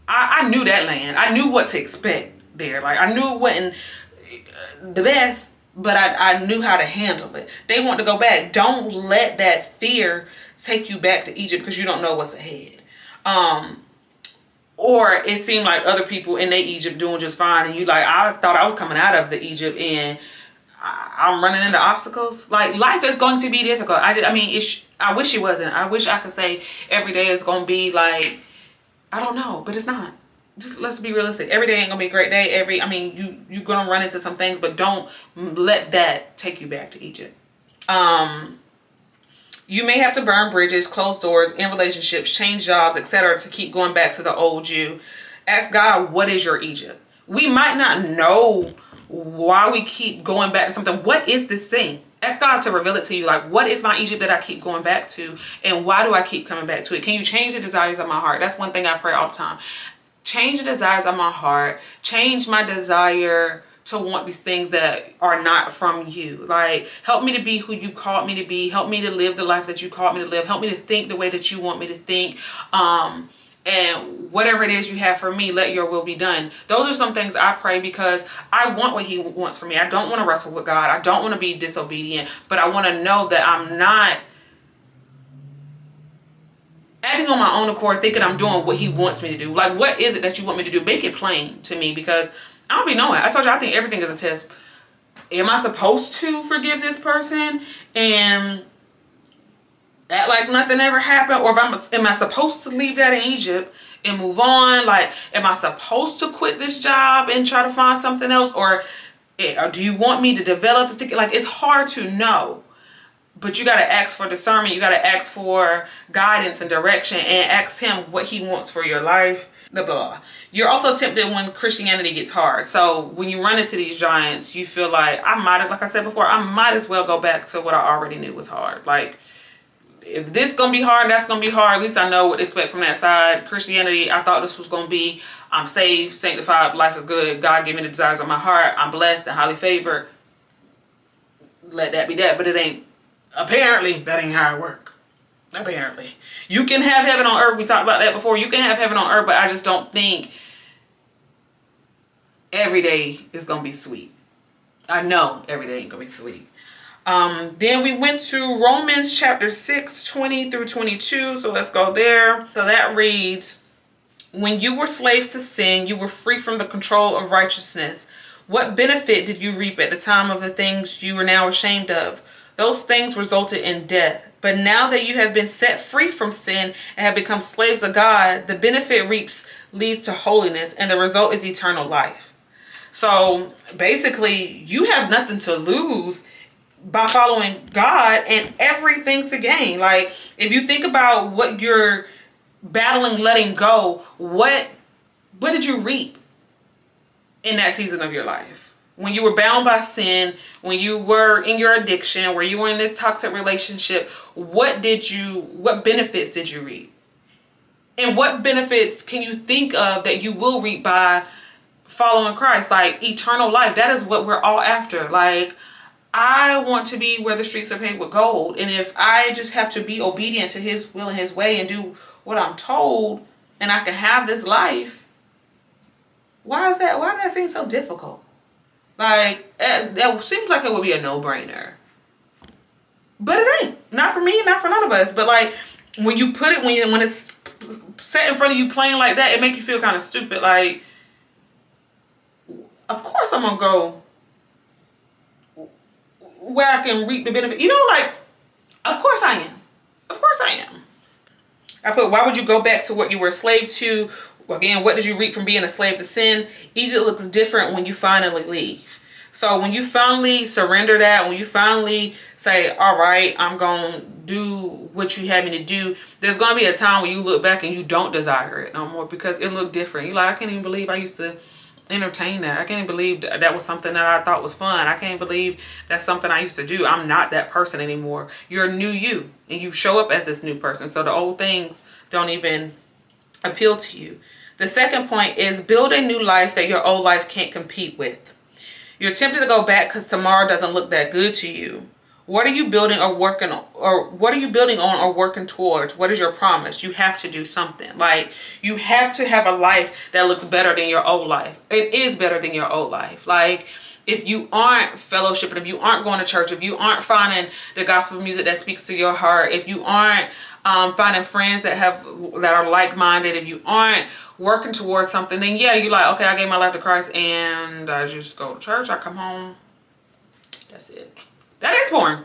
I knew that land. I knew what to expect there. Like, I knew it wasn't the best, but I knew how to handle it. They want to go back. Don't let that fear take you back to Egypt because you don't know what's ahead. Or it seemed like other people in their Egypt doing just fine, and you like, I thought I was coming out of the Egypt and I'm running into obstacles. Like, life is going to be difficult. I mean, I wish it wasn't. I wish I could say every day is going to be like, I don't know, but it's not. Just let's be realistic. Every day ain't going to be a great day. You're going to run into some things, but don't let that take you back to Egypt. You may have to burn bridges, close doors in relationships, change jobs, etc. to keep going back to the old you. Ask God, what is your Egypt? We might not know why we keep going back to something. What is this thing? Ask God to reveal it to you. Like, what is my Egypt that I keep going back to? And why do I keep coming back to it? Can you change the desires of my heart? That's one thing I pray all the time. Change the desires of my heart. Change my desire to want these things that are not from you. Like, help me to be who you called me to be. Help me to live the life that you called me to live. Help me to think the way that you want me to think. And whatever it is you have for me, let your will be done. Those are some things I pray because I want what he wants for me. I don't want to wrestle with God. I don't want to be disobedient, but I want to know that I'm not acting on my own accord, thinking I'm doing what he wants me to do. Like, what is it that you want me to do? Make it plain to me, because I don't be knowing. I told you, I think everything is a test. Am I supposed to forgive this person and act like nothing ever happened? Or am I supposed to leave that in Egypt and move on? Like, am I supposed to quit this job and try to find something else? Or do you want me to develop a ticket? Like, it's hard to know. But you got to ask for discernment. You got to ask for guidance and direction, and ask him what he wants for your life. Blah, blah, blah. You're also tempted when Christianity gets hard. So when you run into these giants, you feel like, like I said before, I might as well go back to what I already knew was hard. Like, if this is going to be hard, that's going to be hard. At least I know what to expect from that side. Christianity, I thought this was going to be, I'm saved, sanctified, life is good. God gave me the desires of my heart. I'm blessed and highly favored. Let that be that. But it ain't, apparently, that ain't how it works. Apparently. You can have heaven on earth. We talked about that before. You can have heaven on earth, but I just don't think every day is going to be sweet. I know every day ain't going to be sweet. Then we went to Romans chapter 6, 20 through 22. So let's go there. So that reads, when you were slaves to sin, you were free from the control of righteousness. What benefit did you reap at the time of the things you are now ashamed of? Those things resulted in death. But now that you have been set free from sin and have become slaves of God, the benefit reaps leads to holiness, and the result is eternal life. So basically, you have nothing to lose by following God and everything to gain. Like, if you think about what you're battling, letting go, what did you reap in that season of your life? When you were bound by sin, when you were in your addiction, where you were in this toxic relationship, what benefits did you reap? And what benefits can you think of that you will reap by following Christ? Like eternal life. That is what we're all after. Like, I want to be where the streets are paved with gold. And if I just have to be obedient to his will and his way and do what I'm told, and I can have this life, why does that seem so difficult? Like, that seems like it would be a no-brainer. But it ain't. Not for me, not for none of us. But like, when you put it, when it's set in front of you plain like that, it makes you feel kind of stupid. Like, of course I'm gonna go where I can reap the benefit. You know, like, of course I am. Of course I am. I put, why would you go back to what you were a slave to? Again, what did you reap from being a slave to sin? Egypt looks different when you finally leave. So when you finally surrender that, when you finally say, all right, I'm going to do what you had me to do, there's going to be a time when you look back and you don't desire it no more because it looked different. You're like, I can't even believe I used to entertain that. I can't even believe that was something that I thought was fun. I can't believe that's something I used to do. I'm not that person anymore. You're a new you, and you show up as this new person. So the old things don't even appeal to you. The second point is build a new life that your old life can't compete with. You're tempted to go back because tomorrow doesn't look that good to you. What are you building or working on, or what are you building on or working towards? What is your promise? You have to do something. Like, you have to have a life that looks better than your old life. It is better than your old life. Like, if you aren't fellowshipping, if you aren't going to church, if you aren't finding the gospel music that speaks to your heart, if you aren't finding friends that are like-minded, if you aren't working towards something, then yeah, you're like, okay, I gave my life to Christ and I just go to church, I come home, that's it. That is boring.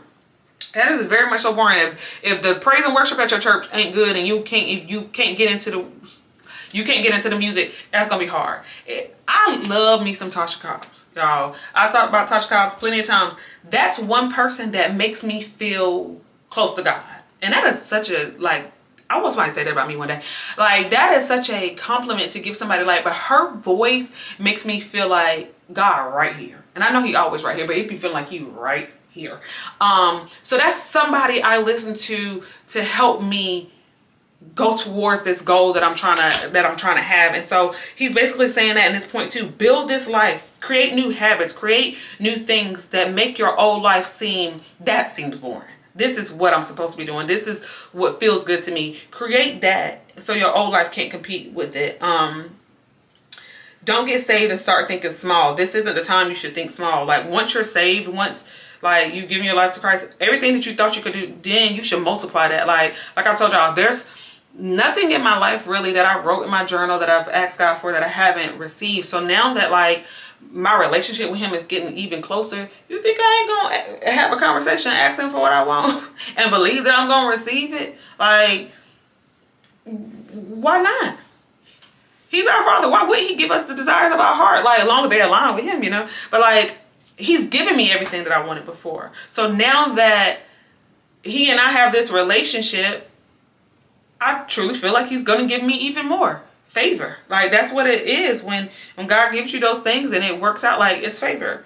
That is very much so boring. If the praise and worship at your church ain't good and you can't get into the music, that's gonna be hard. I love me some Tasha Cobbs, y'all. I talked about Tasha Cobbs plenty of times. That's one person that makes me feel close to God. And that is such a, like, I want somebody to say that about me one day. Like, that is such a compliment to give somebody, like, but her voice makes me feel like God right here. And I know he always right here, but it be feeling like he right here. So that's somebody I listen to help me go towards this goal that I'm trying to have. And so he's basically saying that in this point too, build this life, create new habits, create new things that make your old life seems boring. This is what I'm supposed to be doing. This is what feels good to me. Create that so your old life can't compete with it. Don't get saved and start thinking small. This isn't the time you should think small. Like, once you're saved, once like you give your life to Christ, everything that you thought you could do, then you should multiply that. Like I told y'all, there's nothing in my life really that I wrote in my journal that I've asked God for that I haven't received. So now that like my relationship with him is getting even closer, you think I ain't gonna have a conversation asking for what I want and believe that I'm gonna receive it? Like, why not? He's our Father. Why wouldn't he give us the desires of our heart? Like, as long as they align with him, you know? But like, he's given me everything that I wanted before. So now that he and I have this relationship, I truly feel like he's gonna give me even more favor. Like, that's what it is when God gives you those things and it works out. Like, it's favor.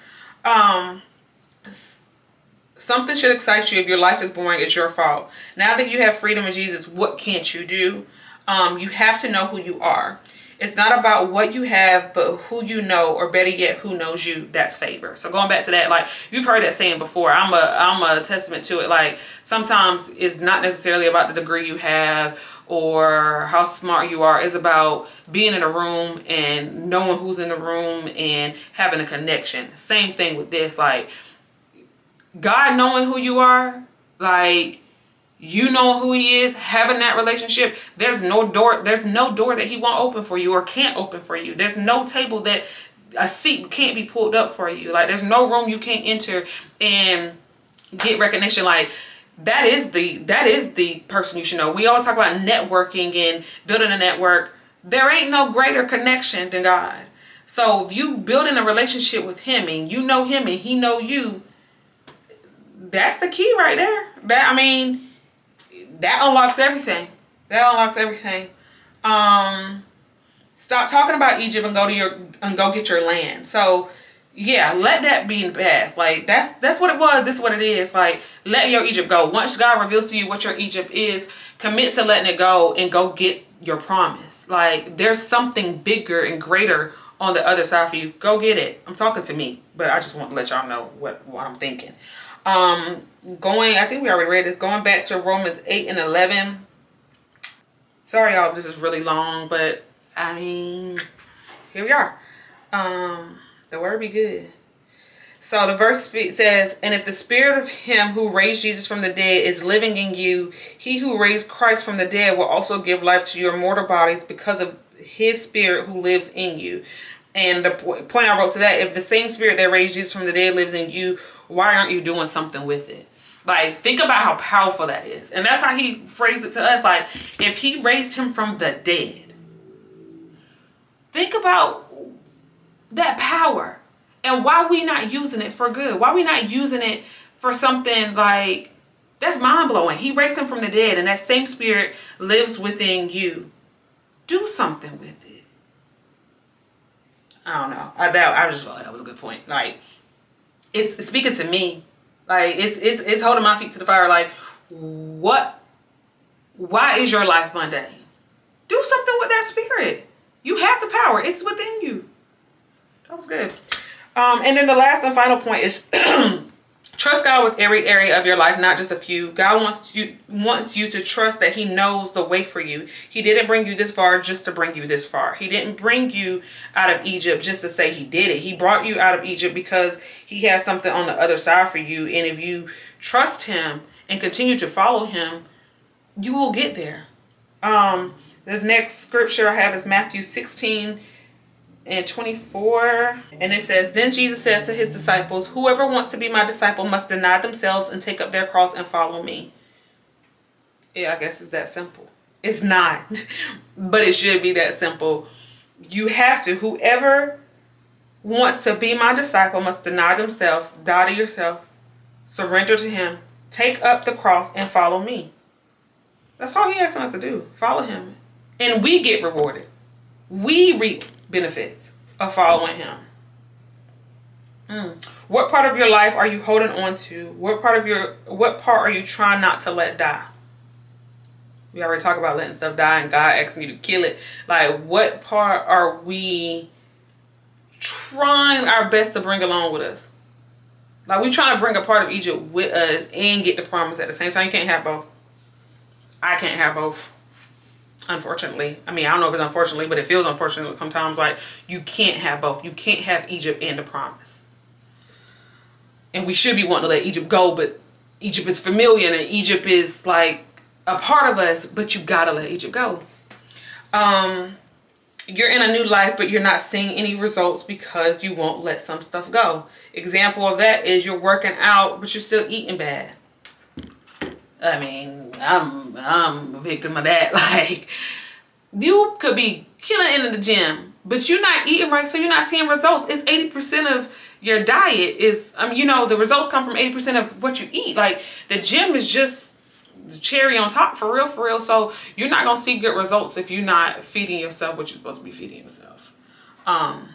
Something should excite you. If your life is boring, it's your fault. Now that you have freedom in Jesus, what can't you do? You have to know who you are. It's not about what you have, but who you know, or better yet, who knows you. That's favor. So going back to that, like, you've heard that saying before. I'm a testament to it. Like, sometimes it's not necessarily about the degree you have or how smart you are. It's about being in a room and knowing who's in the room and having a connection. Same thing with this. Like, God knowing who you are, like, you know who he is, having that relationship, there's no door that he won't open for you or can't open for you. There's no table that a seat can't be pulled up for you. Like, there's no room you can't enter and get recognition. Like, that is the person you should know. We always talk about networking and building a network. There ain't no greater connection than God. So if you building a relationship with him and you know him and he know you, that's the key right there. That, I mean, that unlocks everything. That unlocks everything. Stop talking about Egypt and go get your land. So yeah, let that be in the past. Like, that's what it was. This is what it is. Like, let your Egypt go. Once God reveals to you what your Egypt is, commit to letting it go and go get your promise. Like, there's something bigger and greater on the other side for you. Go get it. I'm talking to me, but I just want to let y'all know what I'm thinking. I think we already read this. Going back to Romans 8 and 11. Sorry, y'all, this is really long, but I mean, here we are. The word be good. So the verse says, and if the spirit of him who raised Jesus from the dead is living in you, he who raised Christ from the dead will also give life to your mortal bodies because of his spirit who lives in you. And the point I wrote to that, if the same spirit that raised Jesus from the dead lives in you, why aren't you doing something with it? Like, think about how powerful that is. And that's how he phrased it to us. Like, if he raised him from the dead, think about that power and why we not using it for good. Why we not using it for something like, that's mind-blowing. He raised him from the dead and that same spirit lives within you. Do something with it. I don't know. I just felt like that was a good point. Like, it's speaking to me. Like, it's holding my feet to the fire. Like, why is your life mundane? Do something with that spirit. You have the power. It's within you. That was good. And then the last and final point is trust God with every area of your life, not just a few. God wants you to trust that he knows the way for you. He didn't bring you this far just to bring you this far. He didn't bring you out of Egypt just to say he did it. He brought you out of Egypt because he has something on the other side for you. And if you trust him and continue to follow him, you will get there. The next scripture I have is Matthew 16 and 24. And it says, then Jesus said to his disciples, whoever wants to be my disciple must deny themselves and take up their cross and follow me. Yeah, I guess it's that simple. It's not, but it should be that simple. You have to. Whoever wants to be my disciple must deny themselves, die to yourself, surrender to him, take up the cross and follow me. That's all he asks us to do. Follow him. And we get rewarded. We reap benefits of following him. What part of your life are you holding on to? What part are you trying not to let die? We already talked about letting stuff die and God asking you to kill it. Like, what part are we trying our best to bring along with us? Like, we trying to bring a part of Egypt with us and get the promise at the same time. You can't have both. I can't have both. Unfortunately. I mean, I don't know if it's unfortunately, but it feels unfortunate sometimes. Like, you can't have both. You can't have Egypt and the promise. And we should be wanting to let Egypt go, but Egypt is familiar and Egypt is like a part of us, but you gotta let Egypt go. You're in a new life, but you're not seeing any results because you won't let some stuff go. Example of that is you're working out, but you're still eating bad. I mean, I'm a victim of that. Like, you could be killing it in the gym, but you're not eating right, so you're not seeing results. It's 80% of your diet is, you know, the results come from 80% of what you eat. Like, the gym is just the cherry on top, for real, for real. So you're not gonna see good results if you're not feeding yourself what you're supposed to be feeding yourself. And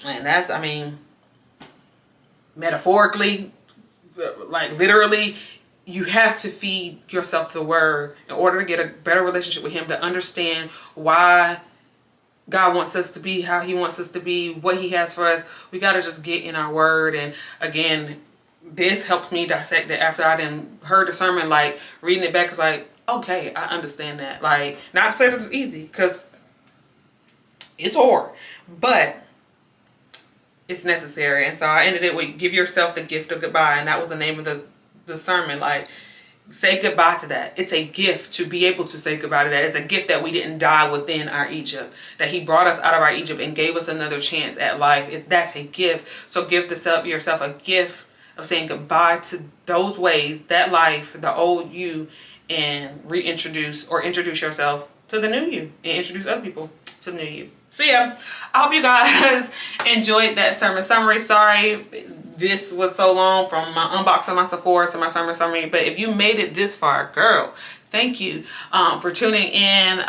that's, I mean, metaphorically, like literally, you have to feed yourself the word in order to get a better relationship with him, to understand why God wants us to be how he wants us to be, what he has for us. We got to just get in our word. And again, this helps me dissect it after I done heard the sermon. Like, reading it back is like, okay, I understand that. Like, not to say that it's easy, because it's hard, but it's necessary. And so I ended it with give yourself the gift of goodbye. And that was the name of the sermon. Like, say goodbye to that. It's a gift to be able to say goodbye to that. It's a gift that we didn't die within our Egypt, that he brought us out of our Egypt and gave us another chance at life. That's a gift. So give yourself a gift of saying goodbye to those ways, that life, the old you, and introduce yourself to the new you and introduce other people to the new you. So yeah, I hope you guys enjoyed that sermon summary. Sorry this was so long, from my unboxing my Sephora to my sermon summary, but if you made it this far, girl, thank you for tuning in.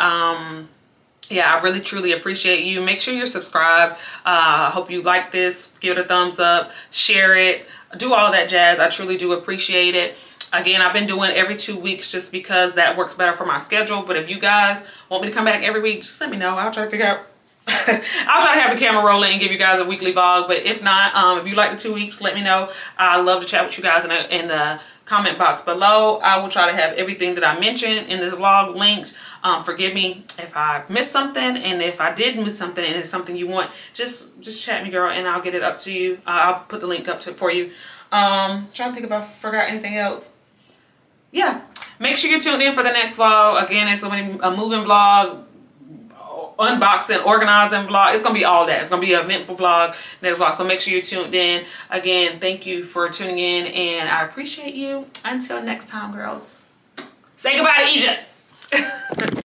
Yeah, I really truly appreciate you. Make sure you're subscribed. I hope you like this. Give it a thumbs up, share it, do all that jazz. I truly do appreciate it. Again, I've been doing every 2 weeks just because that works better for my schedule. But if you guys want me to come back every week, just let me know. I'll try to figure out. I'll try to have the camera rolling and give you guys a weekly vlog. But if not, if you like the 2 weeks, let me know. I love to chat with you guys in the comment box below. I will try to have everything that I mentioned in this vlog linked. Forgive me if I missed something, and if I did miss something and it's something you want, just chat me, girl, and I'll get it up to you. I'll put the link up for you. Trying to think if I forgot anything else. Yeah, make sure you're tuned in for the next vlog. Again, it's a moving vlog, unboxing, organizing vlog. It's gonna be all that. It's gonna be an eventful vlog, next vlog. So make sure you're tuned in. Again, thank you for tuning in, and I appreciate you. Until next time, girls. Say goodbye to Egypt.